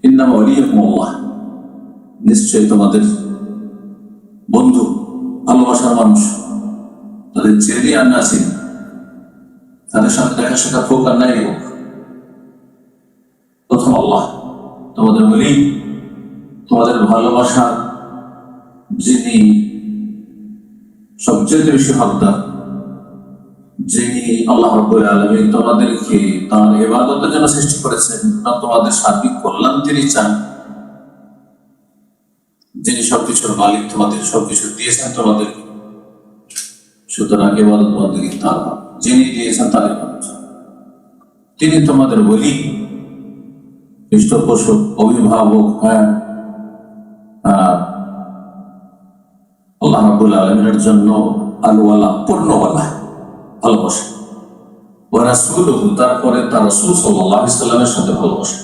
ইন্নামা ওয়ালিয়াকুমুল্লাহ, নিশ্চয়ই তোমাদের বন্ধু, ভালোবাসার মানুষ, তাদের চেরি আর নাসি, তাদের সাথে দেখা সাক্ষাৎ হোক আর নাই হোক, প্রথম আল্লাহ তোমাদের ওলি, তোমাদের ভালোবাসার যিনি সবচেয়ে বেশি হকদার, যিনি আল্লাহ রাব্বুল আলামিন তোমাদেরকে তার ইবাদতের জন্য সৃষ্টি করেছেন, তোমাদের সার্বিক কল্যাণ তিনি চান, যিনি সবকিছুর মালিক, তোমাদের সবকিছু দিয়েছেন তোমাদের, সুতরাং ইবাদত বন্দেগী তার, যিনি দিয়েছেন তার ইবাদত। তিনি তোমাদের ওলি, পৃষ্ঠপোষক, অভিভাবক। আল্লাহ রাব্বুল আলামিনের জন্য আল-ওয়ালা, পূর্ণওয়ালা ভালোবাসা, ওয়া রাসূলুহু, তারপরে তার রাসূল সাল্লাল্লাহু আলাইহি সাল্লামের সাথে ভালোবাসা,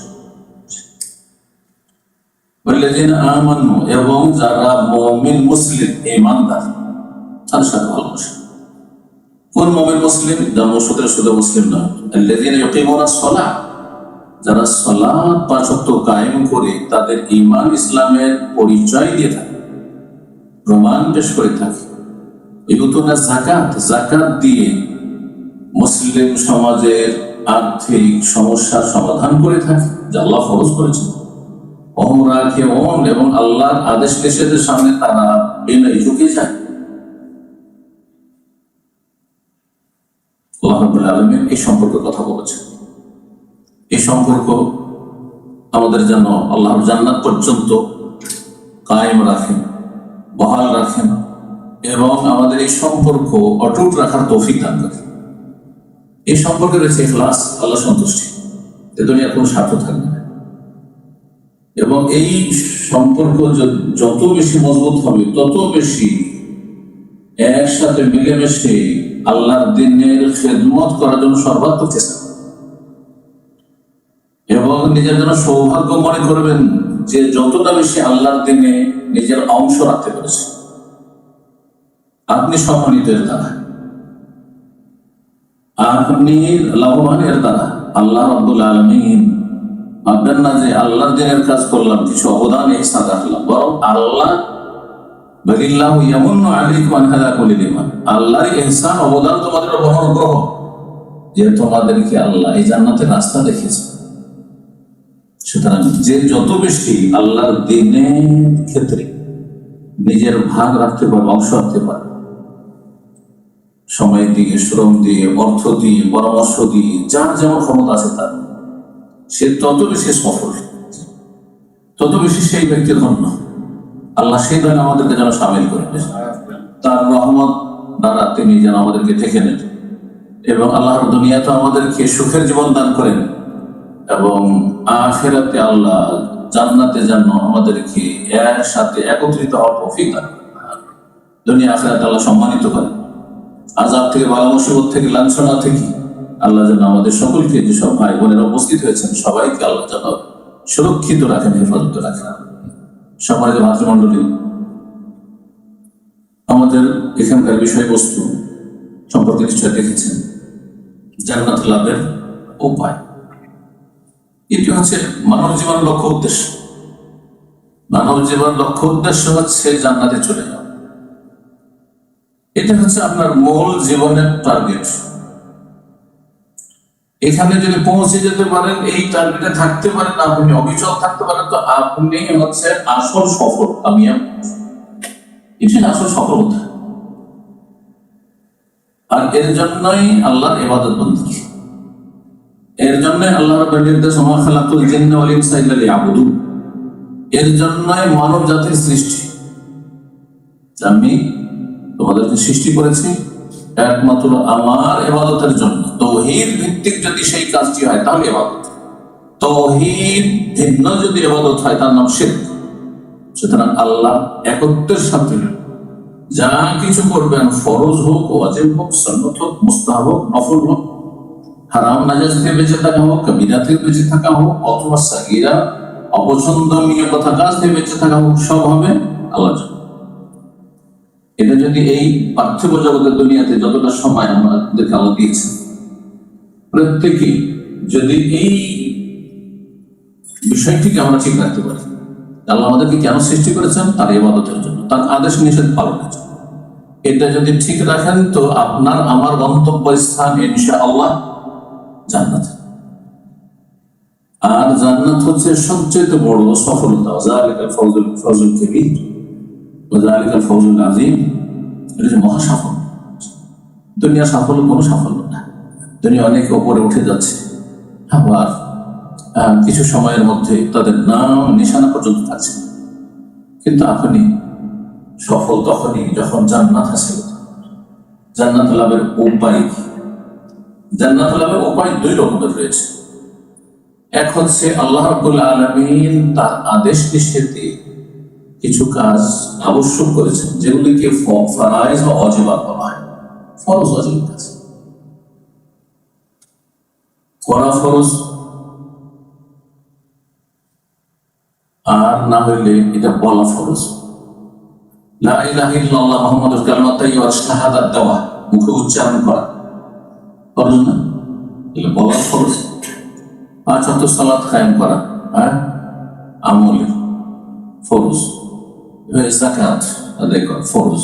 ওয়াল্লাযীনা আমানু, এবং যারা মুমিন মুসলিম ঈমানদার তাদের সাথে ভালোবাসা। কোন মুমিন মুসলিম? যারা শুধু মুসলিম নয়, আল্লাযীনা ইউকিমুনাস সালাহ, যারা সালাত পাঁচ ওয়াক্ত কায়েম করে তাদের ঈমান ইসলামের পরিচয় দিয়ে থাকে, প্রমাণ পেশ করে থাকে। ইউতুনা যাকাত, যাকাত দিয়ে মুসলিম সমাজের আর্থিক সমস্যার সমাধান করে থাকে, যা আল্লাহ ফরজ করেছেন। এবং আল্লাহর আদেশ নিষেধের সামনে তারা বিনয়ী ঝুঁকে যায়। আল্লাহ রাব্বুল আলামিন এই সম্পর্কে কথা বলেছেন। এই সম্পর্ক আমাদের যেন আল্লাহর জান্নাত পর্যন্ত কায়েম রাখেন, বহাল রাখেন, এবং আমাদের এই সম্পর্ক অটুট রাখার তৌফিক দান করেন। এই সম্পর্কে রয়েছে ইখলাস, আল্লাহ সন্তুষ্টি, এ দুনিয়ার কোনো স্বার্থ থাকবে না। এবং এই সম্পর্ক যত বেশি মজবুত হবে, তত বেশি একসাথে মিলেমিশে আল্লাহর দ্বীনের খেদমত করার জন্য সর্বাত্মক চেষ্টা করবেন, এবং নিজের জন্য সৌভাগ্য মনে করবেন যে যতটা বেশি আল্লাহর দ্বীনে নিজের অংশ রাখতে পেরেছে। আপনি সম্মানিত এর দ্বারা, আপনি লাভবান এর দ্বারা। আল্লাহ রাব্বুল আলামিন ভাববেন না যে আল্লাহর দ্বীনের কাজ করলাম, কিছু অবদান ইহসান রাখলাম, বরং আল্লাহ বালিল্লাহু ইয়ামুন্নু আলাইকুম আন হাদাকুম লিল ঈমান, আল্লাহর ইহসান, অবদান তোমাদের উপর অনুগ্রহ, যে তোমাদেরকে আল্লাহ এই জান্নাতের রাস্তা দেখিয়েছে। সুতরাং যে যত বেশি আল্লাহর দ্বীনের ক্ষেত্রে নিজের ভাগ রাখতে পারে, অংশ রাখতে পারে, সময় দিয়ে, শ্রম দিয়ে, অর্থ দিয়ে, পরামর্শ দিয়ে, যার যেমন ক্ষমতা আছে তার, সে তত বেশি সফল, তত বেশি সেই ব্যক্তির ধন্য। আল্লাহ সেই ধরনের আমাদেরকে যেন সামিল করে, তার রহমত দ্বারা তিনি যেন আমাদেরকে ঢেকে নেন, এবং আল্লাহর দুনিয়াতে আমাদেরকে সুখের জীবন দান করেন, এবং আখিরাতে আল্লাহ জান্নাতে যেন আমাদেরকে এর সাথে একত্রিত হওয়ার তৌফিক দান করেন। দুনিয়া আখিরাতে আল্লাহ সম্মানিত করেন, আযাব থেকে, বালা মুসিবত থেকে, লাঞ্ছনা থেকে আল্লাহ যেন আমাদের সকলকে, যেসব ভাই বোনেরা উপস্থিত হয়েছেন সবাইকে আল্লাহ যেন সুরক্ষিত রাখেন, হেফাজত রাখেন। সম্মানিত ভাতৃমণ্ডলী, আমাদের এখানকার বিষয়বস্তু সম্পর্কে নিশ্চয় দেখেছেন, জান্নাত লাভের উপায়। এটি হচ্ছে মানব জীবন লক্ষ্য উদ্দেশ্য। মানব জীবন লক্ষ্য উদ্দেশ্য হচ্ছে জান্নাতে চলে যাওয়া। এটা হচ্ছে আপনার মূল জীবনের টার্গেট। এখানে যদি পৌঁছে যেতে পারেন, এই টার্গেটে থাকতে পারেন, আপনি অবিচল থাকতে পারেন, তো আপনি হচ্ছে আসল সফল, কামিয়াব। এটি আসল সফলতা। আর এর জন্যই আল্লাহর ইবাদত বন্দেগী, এর জন্যই আল্লাহ রাব্বুল নির্দেশ, ওয়া মা খালাকুল জিন্না ওয়াল ইনসা ইল্লা লিয়াবুদুন, এর জন্যই মানব জাতির সৃষ্টি। আমি তোমাদেরকে সৃষ্টি করেছি একমাত্র আমার ইবাদতের জন্য। তাওহীদ ভিত্তিক যদি সেই কাজটি হয় তাহলে ইবাদত, তাওহীদ ভিন্ন যদি ইবাদত হয় তার নাম শিরক। সুতরাং আল্লাহ একত্বের সাথে যা কিছু করবেন, ফরজ হোক, ওয়াজিব হোক, সুন্নাত হোক, মুস্তাহাব হোক, নফল হোক, হারাম নাজায়েজ থেকে বেঁচে থাকা হোক, কাবিরা থেকে বেঁচে থাকা হোক, অথবা সাগীরা অপছন্দনীয় কথা কাজ থেকে বেঁচে থাকা হোক, সব হবে আল্লাহর জন্য। এটা যদি এই পার্থিব জগতের দুনিয়াতে যতটা সময় আমাদেরকে আল্লাহ দিয়েছে, প্রত্যেকেই যদি এই বিষয়টিকে আমরা ঠিক রাখতে পারি। আল্লাহ আমাদেরকে কেন সৃষ্টি করেছেন? তার ইবাদতের জন্য, তার আদেশ নিষেধ পালনের জন্য। এটা যদি ঠিক রাখেন তো আপনার আমার গন্তব্য স্থান ইনশাআল্লাহ জান্নাত। আর জান্নাত হচ্ছে সবচেয়ে বড় সফলতা। যালিকাল ফাউজুল কাবীর ওয়া যালিকাল ফাউজুল আযীম। এটা যে মহা সাফল্য। দুনিয়ার সাফল্য কোনো সাফল্য না। দুনিয়া অনেক উপরে উঠে যাচ্ছে, আবার কিছু সময়ের মধ্যে তাদের নাম নিশানা পর্যন্ত থাকছে। কিন্তু আপনি সফল তখনই যখন জান্নাত হাসিল। জান্নাত লাভের উপায়, জান্নাত লাভের উপায় দুই রকমের রয়েছে। এক হচ্ছে আল্লাহ রাব্বুল আলামিন তার আদেশ নিষেধে কিছু কাজ আবশ্যক করেছেন, যেগুলিকে ফরাইজ বা ওয়াজিবাত বলা হয়। ফরজ ওয়াজিব কাজ করা ফরজ, আর না হইলে এটা বলা ফরজ। লা ইলাহা ইল্লাল্লাহ মুহাম্মাদুর কালিমাত তাইয়্যিবা শাহাদাত দেওয়া, মুখে উচ্চারণ করা ফরজ না, এটা বলা ফরজ। 5 ওয়াক্ত সালাত কায়েম করা আমলে ফরজ। যাকাত আদায় করা ফরজ।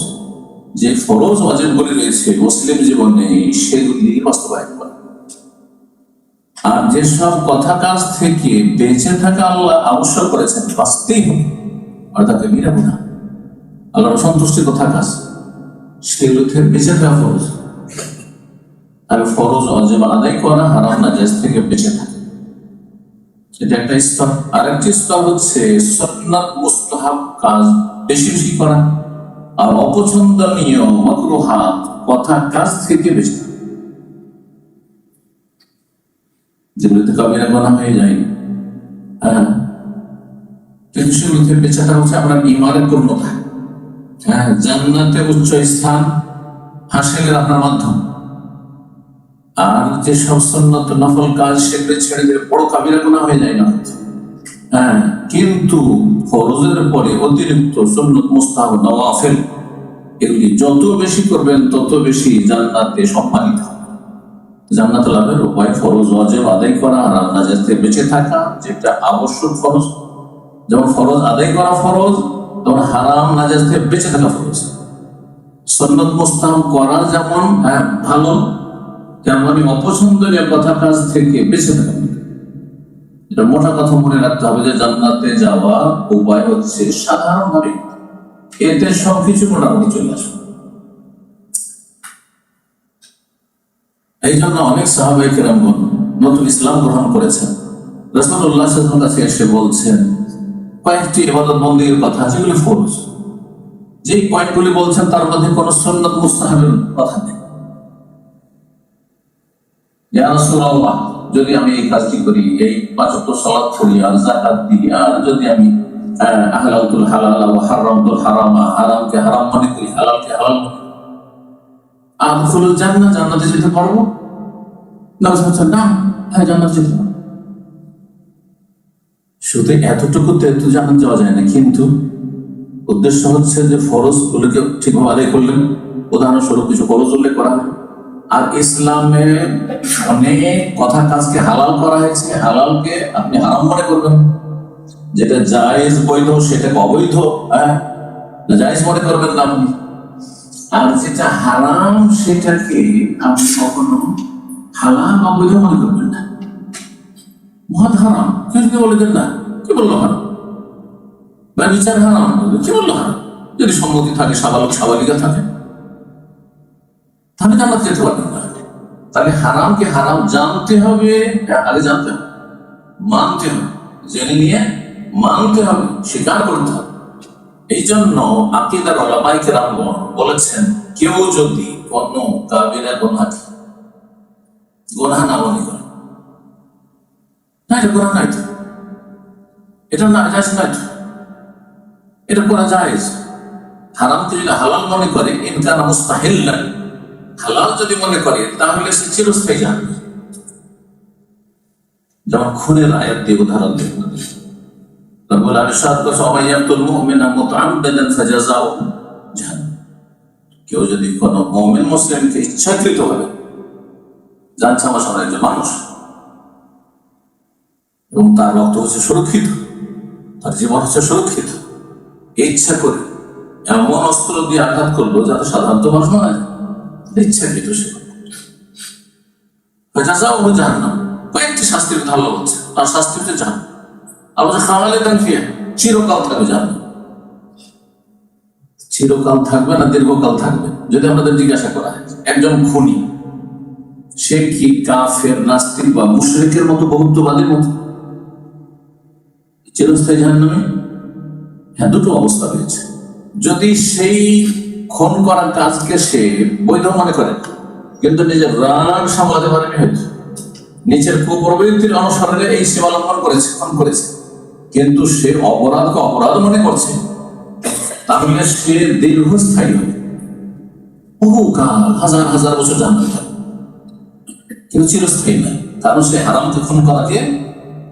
যে ফরজ ওয়াজিবগুলি রয়েছে মুসলিম জীবনে সেগুলি বাস্তবায়ন করা। আর যেসব কথা কাজ থেকে বেঁচে থাকা আল্লাহ আবশ্যক করেছেন, বাঁচতেই হবে, অর্থাৎ নিরাপদ আল্লাহর সন্তুষ্টির কথা কাজ, সেগুলো থেকে বেঁচে থাকা ফরজ। আর ফরজ ওয়াজিব আদায় করা, হারাম নাজায়েজ থেকে বেঁচে থাকা, এটা একটা স্তর। আরেকটি স্তর হচ্ছে সুন্নাত মুস্তাহাব কাজ বেশি বেশি করা, আর অপছন্দনীয় মাকরুহাত কথা কাজ থেকে বেঁচে থাকা, যেগুলোতে কাবিরা গুনাহ হয়ে যায়। কিন্তু সেগুলো থেকে বেঁচে থাকা হচ্ছে আপনার ঈমানের পূর্ণতা। জান্নাতে উচ্চ স্থান হাসিলের আপনার মাধ্যম। আর যে সব সুন্নাত নফল কাজ সেগুলো ছেড়ে দিলে বড় কাবিরা গুনাহ হয়ে যায় না। কিন্তু ফরজের পরে অতিরিক্ত সুন্নাত মুস্তাহাব নওয়াফিল এগুলি যত বেশি করবেন তত বেশি জান্নাতে সম্মানিত হবে। জান্নাত লাভের উপায় ফরজ ওয়াজিব আদায় করা, হারাম নাজায়েজ থেকে বেঁচে থাকা, যেটা আবশ্যক ফরজ। যেমন ফরজ আদায় করা ফরজ, তেমন হারাম নাজায়েজ থেকে বেঁচে থাকা ফরজ। সুন্নাত মুস্তাহাব করা যেমন ভালো, তেমনি অপছন্দনীয় কথা কাজ থেকে বেঁচে থাকা। এটা মোটা কথা মনে রাখতে হবে যে জান্নাতে যাওয়ার উপায় হচ্ছে সাধারণভাবে এতে সবকিছু মোটামুটি চলে আসবে। এই জন্য অনেক সাহাবায়ে কেরামগণ নতুন ইসলাম গ্রহণ করেছেন। রাসূলুল্লাহ সাল্লাল্লাহু আলাইহি ওয়াসাল্লামের কাছে এসে বলছেন কয়েকটি ইবাদত বন্দেগীর কথা যেগুলি ফরজ। যেই পয়েন্টগুলি বলছেন তার মধ্যে কোনো সুন্নাত মুস্তাহাবের কথা নেই। ইয়া রাসূলুল্লাহ, যদি আমি এই কাজটি করি, এই 5 ওয়াক্ত সালাত পড়ি আর যাকাত দিই, আর যদি আমি আহলালতুল হালাল ওয়া হারামতুল হারামা, হারামকে হারাম মনে করি, হালালকে হালাল মনে করি, আদখুলুল জান্নাহ, জান্নাতে যেতে পারবো? না, জান্নাতে যেতে পারবো। শুধু এতটুকুতে তো জান্নাত যাওয়া যায় না, কিন্তু উদ্দেশ্য হচ্ছে যে ফরজ গুলোকে ঠিকভাবে আদায় করলেন। উদাহরণস্বরূপ কিছু ফরজ উল্লেখ করা হয়। আর ইসলামে অনেক কথা কাজকে হালাল করা হয়েছে, হালালকে আপনি হারাম মনে করবেন। যেটা জায়েজ বৈধ সেটাকে অবৈধ জায়েজ মনে করবেন না আপনি। আর যেটা হারাম সেটাকে আপনি কখনো হালাল অবৈধ মনে করবেন না। মহৎ হারাম কেউ বলে দেন না, কি বললো হারাম, বা বিচার হারাম, কি বললো হারাম। যদি সম্মতি থাকে, স্বাভাবিকা থাকে, তাহলে জান্নাত যেতে পারবেন না। তাহলে হারামকে হারাম জানতে হবে, আগে জানতে হবে, মানতে হবে, জেনে নিয়ে মানতে হবে, স্বীকার করতে হবে। এই জন্য আকীদার উলামায়ে কেরামগণ বলেছেন, কেউ যদি কোনো কাবিরা গুনাহ না মনে করে, না এটা গুনাহ নাই, এটা না জায়েজ নাই, এটা করা জায়েজ। হারামকে যদি হালাল মনে করে, ইনকানা মুস্তাহিল্লান, হালাল যদি মনে করে, তাহলে সে চিরস্থায়ী জানবে। যেমন খুনের আয়াত দিয়ে উদাহরণ দিন। রব্বুল আলামিন ইরশাদ করেছেন, ওয়া ইয়াকতুল মুমিনা মুতাআম্মিদান ফাজাযাউহু জাহান্নাম। কেউ যদি কোনো মুমিন মুসলিমকে ইচ্ছাকৃতভাবে, জানছে আমার সামনে একজন মানুষ, এবং তার রক্ত হচ্ছে সুরক্ষিত, তার জীবন হচ্ছে সুরক্ষিত। ইচ্ছা করে এমন অস্ত্র দিয়ে আঘাত করলো যাতে সাধারণত মানুষ মারা যায়, ইচ্ছাকৃত সে জাহান্নাম। কয়েকটি শাস্তির কথা আল্লাহ বলছে, তার শাস্তি হচ্ছে জাহান্নাম। আল্লাহ খালিদান ফিহা, চিরকাল থাকবে জাহান্নাম। চিরকাল থাকবে না দীর্ঘকাল থাকবে? যদি আমাদের জিজ্ঞাসা করা হয় একজন খুনি, সে কি কাফের, নাস্তিক বা মুশরিকের মতো বহুত্ববাদীর মতো চিরস্থায়ী জাহান্নামে? হ্যাঁ, দুটো অবস্থা রয়েছে। যদি সেই খুন করা কাজকে সে বৈধ মনে করে কিন্তু নিজের রাগ সামলাতে পারেনি, হয়তো নিজের কুপ্রবৃত্তির অনুসরণে এই সীমা লঙ্ঘন করেছে, খুন করেছে, কিন্তু সে অপরাধকে অপরাধ মনে করছে, তাহলে সে দীর্ঘস্থায়ী হবে, বহুকাল হাজার হাজার বছর জাহান্নামে থাকবে, কিন্তু চিরস্থায়ী নয়। কারণ সে হারামকে খুন করাকে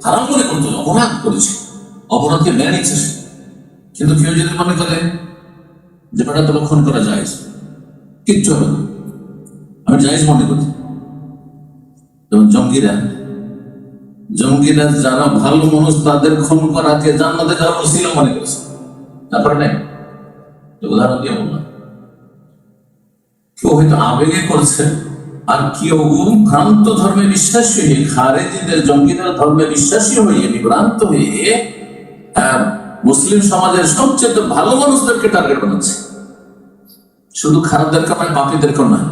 হারাম মনে করতো, অপরাধ করেছে, অপরাধকে মেনে নিচ্ছে সে। কিন্তু কেউ যদি মনে করে যে বেটা তো খুন করা যায়, কিচ্ছু হবে না, আমি জায়েজ মনে করি। যেমন জঙ্গিরা যারা ভালো মানুষ তাদের খুন করাকে জান্নাতে যাওয়ার ওসিলা মনে করেছে। তারপরে নেই, উদাহরণ দিয়ে বললাম, কেউ হয়তো আবেগে করছে, আর কেউ ভ্রান্ত ধর্মে বিশ্বাসী হয়ে, খারেজিদের জঙ্গিদের ধর্মে বিশ্বাসী হয়ে বিভ্রান্ত হয়ে মুসলিম সমাজের সবচেয়ে ভালো মানুষদেরকে টার্গেট বানাচ্ছে, শুধু খারাপদেরকে নয়, বাকিদেরকে নয়।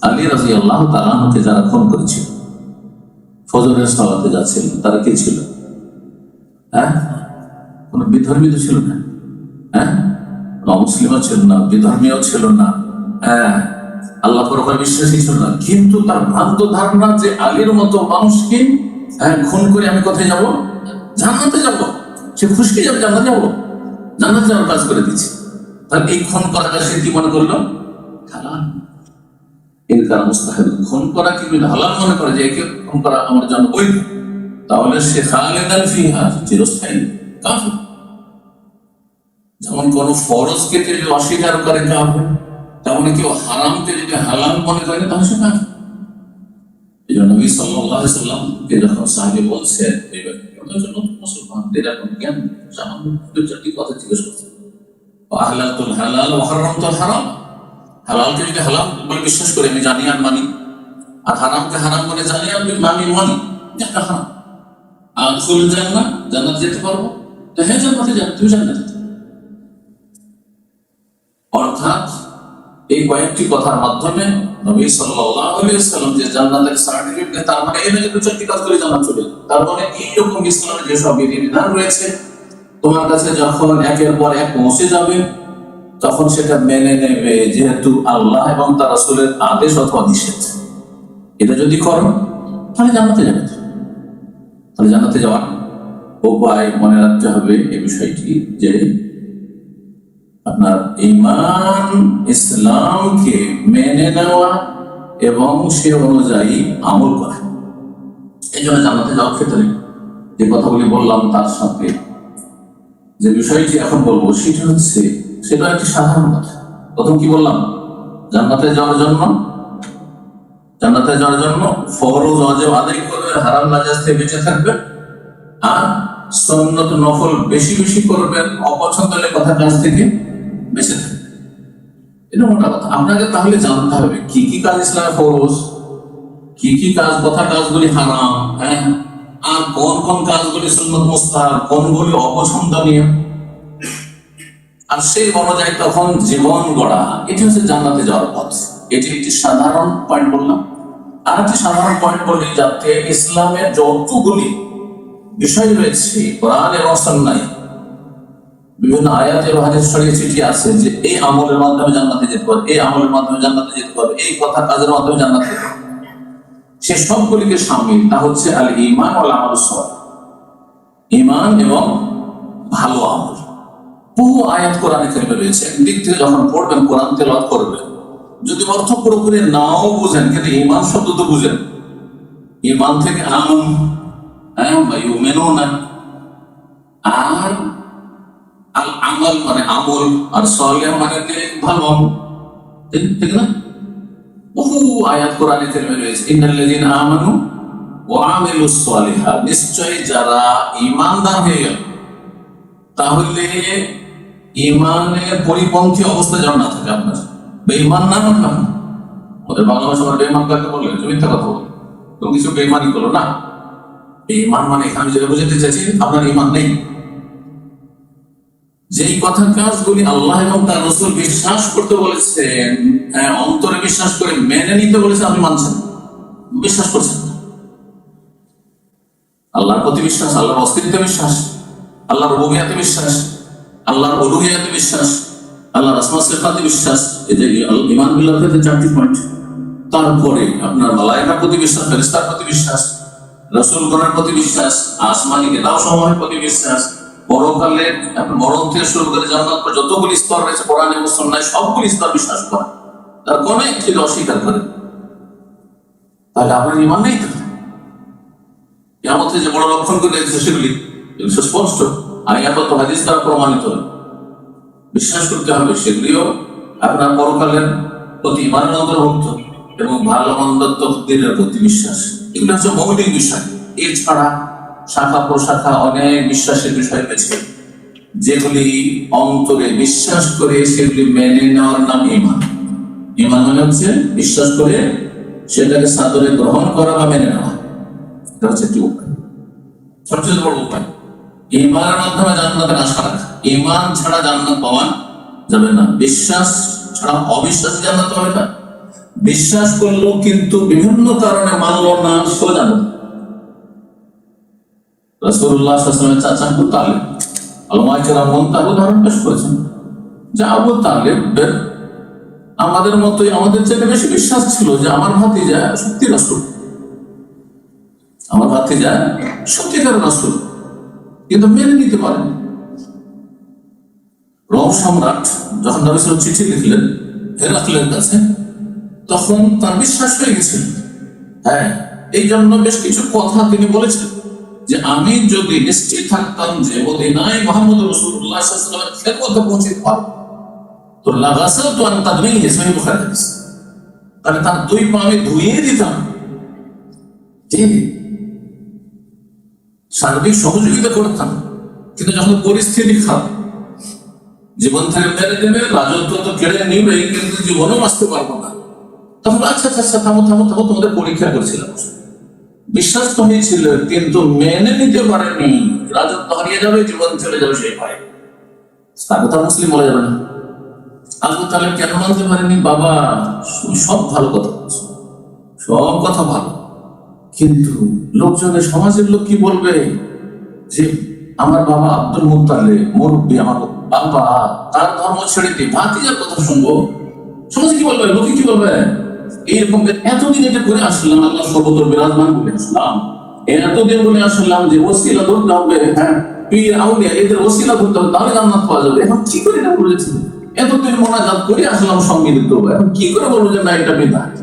আলী রাদিয়াল্লাহু তাআলা আনহুকে যারা খুন করেছিল, ফজরের সালাতে যাচ্ছিল, তারা কে ছিল? কোন বিধর্মী তো ছিল না, অমুসলিমও ছিল না, বিধর্মীও ছিল না, আল্লাহ পরকালে বিশ্বাসী ছিল না, কিন্তু তার ভ্রান্ত ধারণা যে আলীর মতো মানুষকে খুন করে আমি কোথায় যাব? জান্নাতে যাব। সে খুশকি যাবে, জান্নাতে যাবো, জান্নাতে যাওয়ার কাজ করে দিচ্ছে। তাহলে এই খুন করাটা সে কি মনে করলো? হালাল। এর কারণ মুস্তাহাব। খুন করা কি হালাল মনে করে যে একে খুন করা আমার জন্য বৈধ, তাহলে সে খালিদান ফিহা, চিরস্থায়ী কাফের। যেমন কোন ফরজকে যদি অস্বীকার করে কাফের, তেমন কেউ হারামকে যদি হালাল মনে করে তাহলে সে কাফের। এই জন্য নবী সাল্লাল্লাহু আলাইহি ওয়াসাল্লামকে যখন সাহাবী বলছেন এই ব্যাপারে, মুসলমানদের এখন জ্ঞান সামান্য দুই-চারটি কথা জিজ্ঞেস করছে, আহলাতুল হালাল ওয়া হারামতুল হারাম। হালালকে যদি হালাল বলে বিশ্বাস করে আমি জানি আর মানি, আর হারামকে হারাম বলে জানি আর মানি, যেটা হারাম। আদখুল জান্নাহ, জান্নাত যেতে পারবো? তো হ্যাঁ, জান্নাতে যাবে, তুমি জান্নাতে। অর্থাৎ এই কয়েকটি কথার মাধ্যমে নবী সাল্লাল্লাহু আলাইহি ওয়াসাল্লাম যে জান্নাতের সার্টিফিকেট, তার মানে এই নয় যে দুই-চারটি কাজ করে জান্নাত চলে যাবে। তার মানে এইরকম ইসলামের যেসব বিধিবিধান রয়েছে, তোমার কাছে যখন একের পর এক পৌঁছে যাবে, তখন সেটা মেনে নেবে, যেহেতু আল্লাহ এবং তার রাসূলের আদেশ অথবা নিষেধ। এটা যদি করো তাহলে জান্নাতে যাবে। তাহলে জান্নাতে যাওয়ার উপায় মনে রাখতে হবে এই বিষয়টি, যে আপনার ঈমান ইসলামকে মেনে নেওয়া এবং সে অনুযায়ী আমল করা। এই জন্য জান্নাতে যাওয়ার ক্ষেত্রে যে কথাগুলি বললাম, তার সাথে যে বিষয়টি এখন বলবো সেটা একটি সাধারণ কথা। প্রথম কি বললাম? জান্নাতে যাওয়ার জন্য ফরজ ওয়াজিব আদায় করবে, হারাম নাজায়েজ থেকে বেঁচে থাকবে, আর সুন্নাত নফল বেশি বেশি করবেন, অপছন্দের কথা কাজ থেকে বেঁচে থাকবে। এটা মোটা কথা। আপনাকে তাহলে জানতে হবে কি কি কাজ ইসলামে ফরজ, কি কি কাজগুলি হারাম, আর কোন কোন কাজগুলি সুন্নাত মুস্তাহাব, কোনগুলি অপছন্দনীয়, আর সেই অনুযায়ী তখন জীবন গড়া। এটি হচ্ছে জান্নাতে যাওয়ার পথ। এটি একটি সাধারণ পয়েন্ট বললাম। আর একটি সাধারণ পয়েন্ট বলি, যাতে ইসলামের যতগুলি বিষয় রয়েছে কোরআন এবং সুন্নাহয় বিভিন্ন আয়াত এবং হাদিস শরীয়ত চিঠি আছে যে এই আমলের মাধ্যমে জান্নাতে যেতে পারবে, এই আমলের মাধ্যমে জান্নাতে যেতে পারবে, এই কথা কাজের মাধ্যমে জান্নাতে যেতে পারবে, সে সবগুলিকে শামিল। তা হচ্ছে আল ঈমান ওয়াল আমালুস সালিহ, ঈমান এবং ভালো আমল। বহু আয়াত কোরআনে কারিমে রয়েছে। একদিক থেকে যখন পড়বেন, কোরআন তেলাওয়াত করবেন, যদি অর্থ পুরোপুরি নাও বুঝেন, কিন্তু ঈমান শব্দ তো বুঝেন। ঈমান থেকে বা ইউমিনুনা, আর আল আমাল মানে আমল, আর সালিহ মানে ভালো আমল, ঠিক না? বহু আয়াত কোরআনে কারিমে রয়েছে। ইন্নাল্লাযীনা আমানু ওয়া আমিলুস সালিহাত, নিশ্চয়ই যারা ঈমানদার হয়ে গেল, তাহলে ঈমানের পরিপন্থী অবস্থা যেন না থাকে আপনার, বেঈমান না হন না। ওদের বাংলা ভাষা বেঈমান কাকে বলে? মিথ্যা কথা বলে, তুমি কিছু বেঈমানি করো না। বেঈমান মানে আমি যেটা বুঝাতে চাইছি, আপনার ঈমান নেই। যেই কথা কাজগুলি আল্লাহ এবং তার রাসূল বিশ্বাস করতে বলেছেন, অন্তরে বিশ্বাস করে মেনে নিতে বলেছে, আপনি মানছেন, বিশ্বাস করছেন না। আল্লাহর প্রতি বিশ্বাস, আল্লাহর অস্তিত্বে বিশ্বাস, আল্লাহর রুবুবিয়্যাতে বিশ্বাস, আল্লাহর উলুহিয়্যাতে বিশ্বাস, আল্লাহর আসমা সিফাতে বিশ্বাস, এই যে ঈমান বিল্লাহর ক্ষেত্রে 4টি পয়েন্ট। তারপরে আপনার মালায়েকার প্রতি বিশ্বাস, ফেরেশতার প্রতি বিশ্বাস, রাসূলগণের প্রতি বিশ্বাস, আসমানি কিতাব সমূহের প্রতি বিশ্বাস, পরকালে মরণ থেকে শুরু করে জান্নাত পর্যন্ত যতগুলি স্তর রয়েছে কোরআন এবং সুন্নাহয় সবগুলি স্তর বিশ্বাস করা, তার কোনো একটি অস্বীকার করে, তাহলে আপনার ঈমান নেই। তো কিয়ামতে যে বড় লক্ষণগুলি রয়েছে সেগুলি সুস্পষ্ট আয়াত ও হাদিস দ্বারা প্রমাণিত, বিশ্বাস করতে হবে। সেগুলিও আপনার পরকালের প্রতি ঈমানের অন্তর্ভুক্ত এবং ভালো মন্দ তকদীরের প্রতি বিশ্বাস। এগুলো হচ্ছে মৌলিক বিষয়। এছাড়া শাখা প্রশাখা অনেক বিশ্বাসের বিষয় রয়েছে, যেগুলি অন্তরে বিশ্বাস করে সেগুলি মেনে নেওয়ার নাম ঈমান। ঈমান মানে হচ্ছে বিশ্বাস করে সেটাকে সাদরে গ্রহণ করা বা মেনে নেওয়া। এটা হচ্ছে একটি উপায়, সবচেয়ে বড় উপায়। ঈমানের মাধ্যমে জান্নাতের আশা রাখা। ঈমান ছাড়া জান্নাত পাওয়া যাবে না, বিশ্বাস ছাড়া অবিশ্বাস জান্নাত হবে না। বিশ্বাস করলো কিন্তু বিভিন্ন কারণে মানলো না, সেও জান্নাত। রাসূলুল্লাহ সাল্লাল্লাহু আলাইহি ওয়াসাল্লামের চাচা আবু তালেব, উলামায়ে কেরাম তার উদাহরণ পেশ করেছেন যে আবু তালেবের আমাদের মতোই, আমাদের চেয়ে বেশি বিশ্বাস ছিল যে আমার ভাতিজা সত্যি রাসূল, আমার ভাতিজা সত্যিকার রাসূল, কিন্তু মেনে নিতে পারেন। রোম সম্রাট যখন নবী সাল্লাল্লাহু আলাইহি ওয়াসাল্লাম চিঠি লিখলেন হেরাক্লের কাছে, তখন তার বিশ্বাস হয়ে গেছিল। হ্যাঁ, এই জন্য বেশ কিছু কথা তিনি বলেছেন যে আমি যদি নিশ্চিত থাকতাম যে মদিনায় মুহাম্মদ রাসূলুল্লাহ সাল্লাল্লাহু আলাইহি ওয়াসাল্লামের খেদমতে পৌঁছে পারব, তো লাগাসালতু আন তাদমিহি, সহিহ বুখারী হাদিস, তাহলে তার দুই পা আমি ধুইয়ে দিতাম। ঠিক, সার্বিক সহযোগিতা করতাম। কিন্তু যখন পরিস্থিতি খারাপ, জীবন থেকে মেরে দেবে, রাজত্ব তো কেড়ে নিবে, কিন্তু জীবনেও বাঁচতে পারবো না, তখন আচ্ছা আচ্ছা থামো থামো থামো, তোমাদের পরীক্ষা করছিলাম। বিশ্বাস তো হয়েছিল কিন্তু মেনে নিতে পারেনি, রাজত্ব হারিয়ে যাবে, জীবন চলে যাবে, সেই ভয়। তাকে তো মুসলিম বলা যাবে না। আবু তালেব কেন মানতে পারেনি? বাবা সব ভালো কথা বলছে, সব কথা ভালো, কিন্তু লোকজনের, সমাজের লোক কি বলবে যে আমার বাবা আব্দুল মুত্তালিব মুরব্বী, আমার বাবা, তার ধর্ম ছেড়ে দিয়ে ভাতিজার কথা শুনবো, সমাজে কি বলবে, লোকে কি বলবে? এইরকম এতদিন এটা করে আসলাম, আল্লাহ সর্বত্র বিরাজমান বলে আসলাম, এতদিন বলে আসলাম যে ওসিলা ধরতে হবে, হ্যাঁ পীর আউলিয়া এদের ওসিলা ধরতে হবে, তাহলে জান্নাত পাওয়া যাবে। এখন কি করে এটা বলেছি? এতদিন মোনাজাত করে আসলাম সম্মিলিত, এখন কি করে বলবো যে না এটা বিদআত?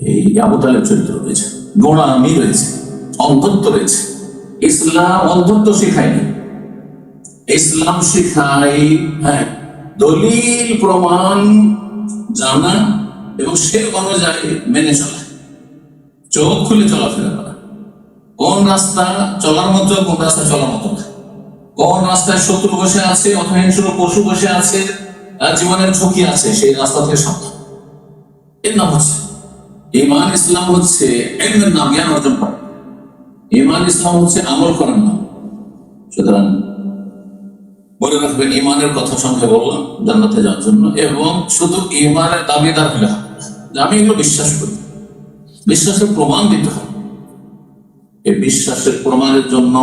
এই আবু তালেব চরিত্র রয়েছে, গোঁড়ামি রয়েছে, অন্ধত্ব রয়েছে। ইসলাম অন্ধত্ব শেখায়নি, ইসলাম শেখায় দলিল প্রমাণ জানা এবং সে অনুযায়ী মেনে চলা, চোখ খুলে চলাফেরা করা। কোন রাস্তা চলার মতো, কোন রাস্তা চলার মতো না, কোন রাস্তায় শত্রু বসে আছে অথবা হিংস্র পশু বসে আছে, জীবনের ঝুঁকি আছে, সেই রাস্তা থেকে সাবধান। এর নাম হচ্ছে ঈমান। ইসলাম হচ্ছে ইলমের নাম, জ্ঞান অর্জন করা। ঈমান ইসলাম হচ্ছে আমল করার নাম। সুতরাং বলে রাখবেন, ঈমানের কথা সঙ্গে বললাম জান্নাতে যাওয়ার জন্য, এবং শুধু ঈমানের দাবিদার হলে হবে যে আমি এগুলো বিশ্বাস করি, বিশ্বাসের প্রমাণ দিতে হবে। এই বিশ্বাসের প্রমাণের জন্য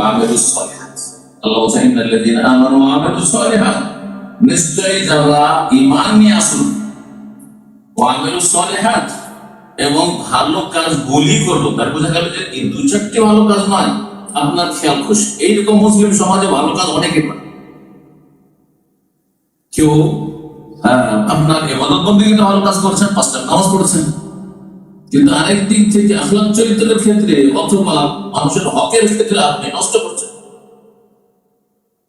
আমিলুস সালিহাত, আল্লাহ বলেন ইন্নাল্লাযীনা আমানু ওয়া আমিলুস সালিহাত, নিশ্চয়ই যারা ঈমান নিয়ে আসলো, ওয়া আমিলুস সালিহাত, এবং ভালো কাজগুলি করলো। তার বোঝা গেল যে এই 2-4টি ভালো কাজ নয়, আপনার খেয়াল খুশি। এইরকম মুসলিম সমাজে ভালো কাজ অনেকে করে। কেউ আপনার ইবাদত বন্দেগীতে ভালো কাজ করছেন, 5 টাকা নামাজ পড়ছেন, কিন্তু আরেক দিক থেকে আখলাক চরিত্রের ক্ষেত্রে অথবা মানুষের হকের ক্ষেত্রে আপনি নষ্ট করছেন,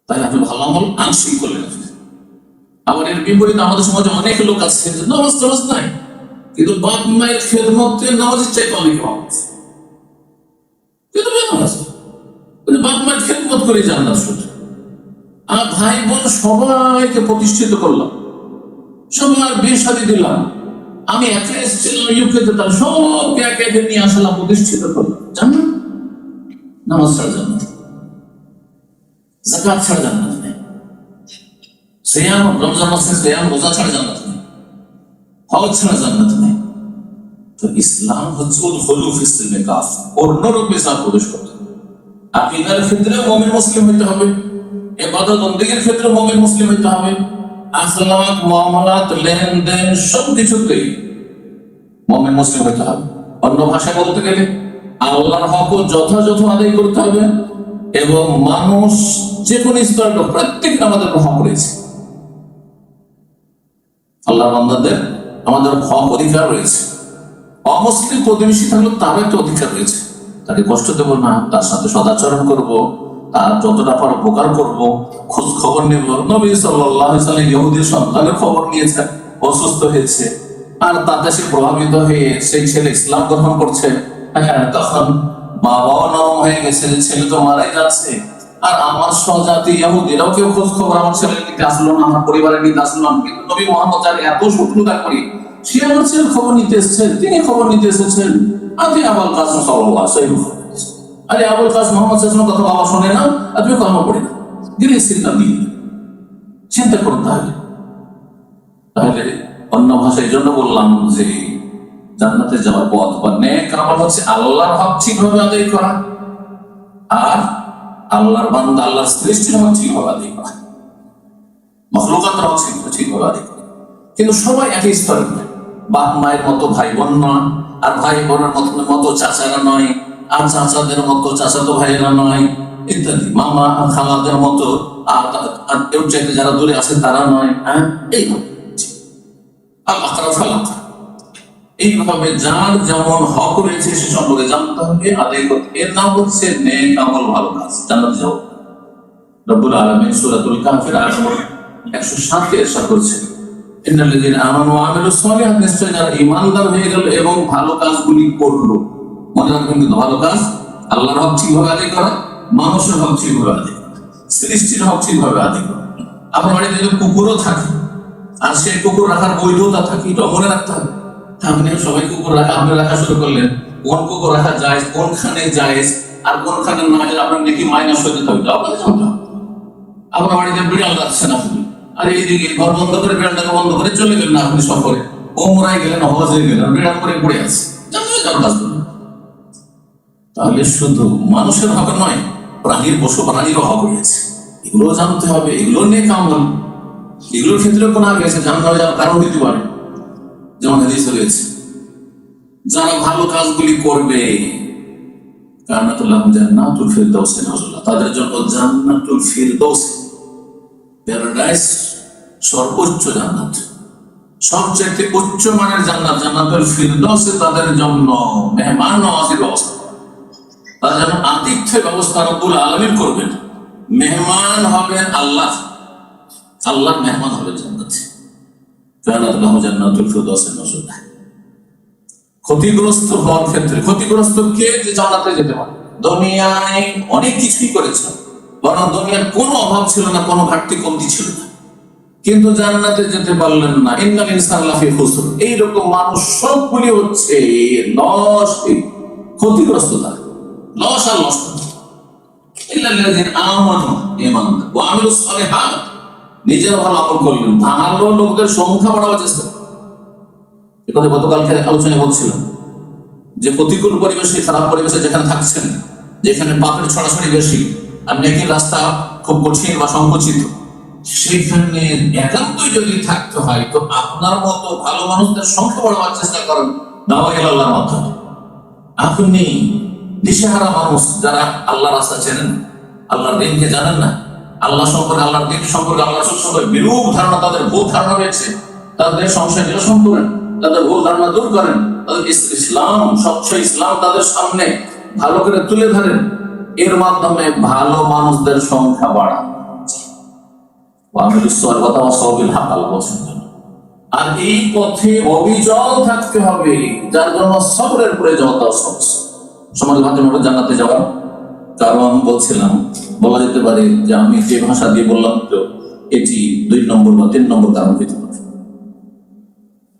তাই আপনি ভালো আমল আংশিক করলেন। আবার এর বিপরীতে আমাদের সমাজে অনেক লোক আছে যে নামাজ টামাজ নাই, কিন্তু বাপ মায়ের খেদমতে নামাজের চাইতে অনেক ভালো আছে। করি জান্নাত শুধু। আর ভাই বোন সবাইকে প্রতিষ্ঠিত করলাম, সবার বিয়ে শাদী দিলাম। আমি একা এসেছিলাম ইউকেতে, তার সবকে একে একে নিয়ে আসলাম, প্রতিষ্ঠিত করলাম। জান্নাত? নামাজ ছাড়া জান্নাত, যাকাত ছাড়া জান্নাত নেই, সিয়াম রমজান মাসে সিয়াম রোজা ছাড়া জান্নাত নেই, হজ ছাড়া জান্নাত নেই। তো ইসলাম হচ্ছে উদখুলু ফিস-সিলমি কাফা, পূর্ণরূপে ইসলাম প্রবেশ করতে। আকীদার ক্ষেত্রে মুমিন মুসলিম হইতে হবে, ইবাদত বন্দেগীর ক্ষেত্রে মুমিন মুসলিম হইতে হবে, আখলাক মুআমালাত লেনদেন সবকিছুতেই মুমিন মুসলিম হইতে হবে। অন্য ভাষায় বলতে গেলে আল্লাহর হক যথাযথ আদায় করতে হবে, এবং মানুষ যে কোনো স্তরের লোক প্রত্যেক আমাদের হক রয়েছে। আল্লাহর বান্দাদের আমাদের হক অধিকার রয়েছে। অমুসলিম প্রতিবেশী থাকলেও তার একটা অধিকার রয়েছে, তাকে কষ্ট দেব না, তার সাথে সদাচরণ করব, তার যতটা পার উপকার করব, খোঁজ খবর নেব। নবী সাল্লাল্লাহু আলাইহি ওয়াসাল্লাম ইহুদির সন্তানের খবর নিয়েছেন, অসুস্থ হয়েছে, আর তাতে সে প্রভাবিত হয়ে সেই ছেলে ইসলাম গ্রহণ করছে। তখন মা বাবা নরম হয়ে গেছে, ছেলে তো মারাই যাচ্ছে, আর আমার স্বজাতি ইহুদিরাও কেউ খোঁজ খবর আমার ছেলের নিতে আসলো না, আমার পরিবারের নিতে আসলো না। কিন্তু নবী মুহাম্মদ যার এত শত্রুতা করি, সে আমার ছেলের খবর নিতে এসেছেন, তিনি খবর নিতে এসেছেন। আদি আবুল কাসেম সাল্লাল্লাহু আলাইহি ওয়াসাল্লাম, আরে আবুল কাসেম মুহাম্মদ সাল্লাল্লাহু আলাইহি ওয়াসাল্লাম কথা বাবা শোনে না, আর তুমি কলমা পড়ে না, দিলে চিন্তা দিয়ে চিন্তা করতে হবে। তাহলে অন্য ভাষায় জন্য বললাম যে জান্নাতে যাওয়ার পথ বা নেক আমল হচ্ছে আল্লাহর হক ঠিকভাবে আদায় করা, আর আল্লাহর বান্দা আল্লাহর সৃষ্টির হক ঠিকভাবে আদায় করা, মাখলুকাতের হক ঠিকভাবে আদায় করা। কিন্তু সবাই একই স্তরে নয়, বাপ মায়ের মতো ভাই বোন নয়, আর ভাই বোনের মতো চাচারা নয়, আর চাচাদের মতো চাচাতো ভাইয়েরা নয়, ইত্যাদি। মামা আর খালাদের মতো আর কেউ চাইতে যারা দূরে আছে তারা নয়। হ্যাঁ, এইভাবে এইভাবে যার যেমন হক রয়েছে সে সম্পর্কে জানতে হবে, আদায় করতে। এর নাম হচ্ছে নেক আমল, ভালো কাজ, জান্নাতে যাও। রব্বুল আলামিন সূরাতুল কাহফের আয়াত নম্বর 107 এ ইরশাদ করেছেন, ইন্নাল্লাযীনা আমানু ওয়া আমিলুস সালিহাত, নিশ্চয় যারা ঈমানদার হয়ে গেল এবং ভালো কাজগুলি করলো। মনে রাখবেন কিন্তু ভালো কাজ আল্লাহর হক ঠিকভাবে আদায় করা, মানুষের হক ঠিকভাবে আদায় করা, সৃষ্টির হক ঠিকভাবে আদায় করা। আপনার বাড়িতে যদি কুকুরও থাকে আর সেই কুকুর রাখার বৈধতা থাকে, এটা মনে রাখতে হবে। আপনি সবাই কুকুর রাখা, আপনি রাখা শুরু করলেন, কোন কুকুর রাখা যায়, কোনখানে জায়েজ আর কোনখানে না যায়, আপনার নাকি মাইনাস হয়ে যেতে হবে, আপনাকে জানতে হবে। আপনার বাড়িতে বিড়াল রাখছেন আপনি, আর এইদিকে ঘর বন্ধ করে বিড়ালটাকে বন্ধ করে চলে গেলেন আপনি সফরে, ওমরায় গেলেন, হজে গেলেন, বিড়াল করে পড়ে আছে, তাহলে শুধু মানুষের হক নয়, প্রাণীর পশু প্রাণীরও হক রয়েছে, এগুলো জানতে হবে। এগুলো নেক আমল, এগুলোর ক্ষেত্রে কোন আগে আছে জানতে হবে, যার কারণ দিতে পারে। যেমন হাদিসে রয়েছে, যারা ভালো কাজগুলি করবে কানাতুল লাহুম জান্নাতুল ফিরদাউস, তাদের জন্য জান্নাতুল ফিরদাউস, প্যারাডাইস, সর্বোচ্চ জান্নাত, সবচেয়ে উচ্চ মানের জান্নাত, জান্নাতুল ফিরদাউস তাদের জন্য মেহমান নওয়াজির ব্যবস্থা, তাদের জন্য আতিথ্যের ব্যবস্থা রব্বুল আলামিন করবেন। মেহমান হবেন আল্লাহ, আল্লাহর মেহমান হবে জান্নাতে। ক্ষতিগ্রস্ত হওয়ার ক্ষেত্রে, ক্ষতিগ্রস্ত কে যে জান্নাতে যেতে পারে? দুনিয়ায় অনেক কিছুই করেছে, বরং দুনিয়ার কোনো অভাব ছিল না, কোনো ঘাটতি কমতি ছিল না, কিন্তু জান্নাতে যেতে পারলেন না। ইন্নাল ইনসানা লাফি খুসর, এইরকম মানুষ সবগুলি হচ্ছে লস, ক্ষতিগ্রস্ততা, লস আর লস। ইল্লাল্লাযীনা আমানু, ঈমানদার, ওয়া আমিলুস সালিহাত, নিজের ভালো আমল করলেন, ভালো লোকদের সংখ্যা বাড়াবার চেষ্টা। কথা গতকালকে আলোচনায় বলছিলাম যে প্রতিকূল পরিবেশে, খারাপ পরিবেশে যেখানে থাকছেন, যেখানে পাপের ছড়াছড়ি বেশি আর নেকির রাস্তা খুব কঠিন বা সংকুচিত, সেখানে একান্তই যদি থাকতে হয় তো আপনার মতো ভালো মানুষদের সংখ্যা বাড়াবার চেষ্টা করেন দাওয়াত আল্লাহর মাধ্যমে। আপনি দিশেহারা মানুষ যারা আল্লাহ রাস্তা চেনেন, আল্লাহর দিনকে জানেন না, আল্লাহ সম্পর্কে, আল্লাহর দিন সম্পর্কে, আল্লাহ সম্পর্কে বিরূপ ধারণা, তাদের ভুল ধারণা রয়েছে, তাদের সংশয় নিরসন করেন, তাদের ভুল ধারণা দূর করেন, তাদের ইসলাম, স্বচ্ছ ইসলাম তাদের সামনে ভালো করে তুলে ধরেন। এর মাধ্যমে ভালো মানুষদের সংখ্যা বাড়ান। আর এই পথে অবিচল থাকতে হবে, যার জন্য সবরের প্রয়োজন। সমাজ মাধ্যমে জান্নাতে যাওয়ার কারণ বলছিলাম, বলা যেতে পারে যে আমি যে ভাষা দিয়ে বললাম তো এটি 2 নম্বর বা 3 নম্বর কারণ হতে পারে।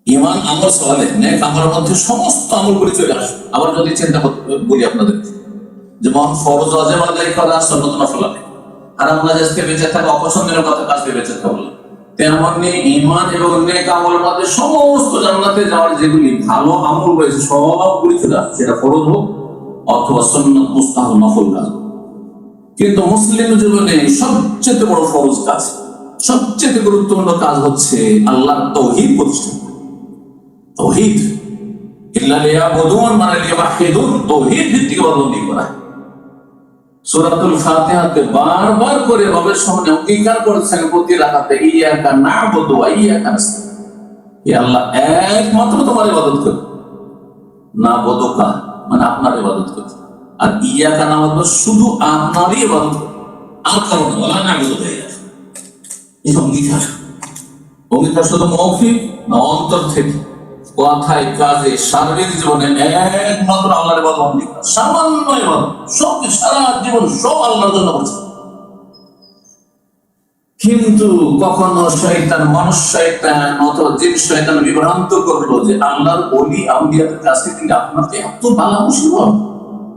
ঈমান আমল সালেহ নেক আমলের মধ্যে সমস্ত আমলগুলি চলে আসে। আবার যদি চিন্তা বলি আপনাদের, যেমন ফরজ ওয়াজিব আদায় করা, সুন্নাত নফল আদায়, হারাম নাজায়েজ থেকে বেঁচে থাকা, অপছন্দনীয় কথা কাজ থেকে বেঁচে থাকা, তেমনি ঈমান এবং নেক আমলের মধ্যে সমস্ত জান্নাতে যাওয়ার যেগুলি ভালো আমল রয়েছে সবগুলি চলে আসে, সেটা ফরজ হোক অথবা সুন্নাত মুস্তাহাব নফল কাজ। কিন্তু মুসলিম জীবনে সবচেয়ে বড় ফরজ কাজ, সবচেয়ে গুরুত্বপূর্ণ কাজ হচ্ছে আল্লাহর তাওহীদ প্রতিষ্ঠা। তাওহীদ ইল্লা লিয়াবুদুন মানে লিওয়াহিদুন, তাওহীদ ভিত্তিক ইবাদত করা। সূরাতুল ফাতিহাতে বারবার করে রবের সামনে অঙ্গীকার করেছেন প্রতি রাকাতে, ইয়াকা না'বুদু ওয়া ইয়াকা নাস্তাঈন, হে আল্লাহ একমাত্র তোমার ইবাদত করি, না বদকা মানে আপনার ইবাদত করি, আর ইয়াকা না'বুদু শুধু আপনারই ইবাদত করি, আর কারণ ওয়ালা না'বুদু গায়রাক। এই অঙ্গীকার শুধু মৌখিক না, অন্তর থেকে, কথায় কাজে সার্বিক জীবনে একমাত্র আল্লাহর ইবাদত, সামান্য ইবাদত, সব সারা জীবন সব আল্লাহর জন্য করছে। কিন্তু কখনো শয়তান, মানুষ শয়তান অথবা জিন শয়তান বিভ্রান্ত করলো যে আল্লাহর ওলি আউলিয়াদের কাছে কিন্তু আপনাকে এত ভালো মুসিবত,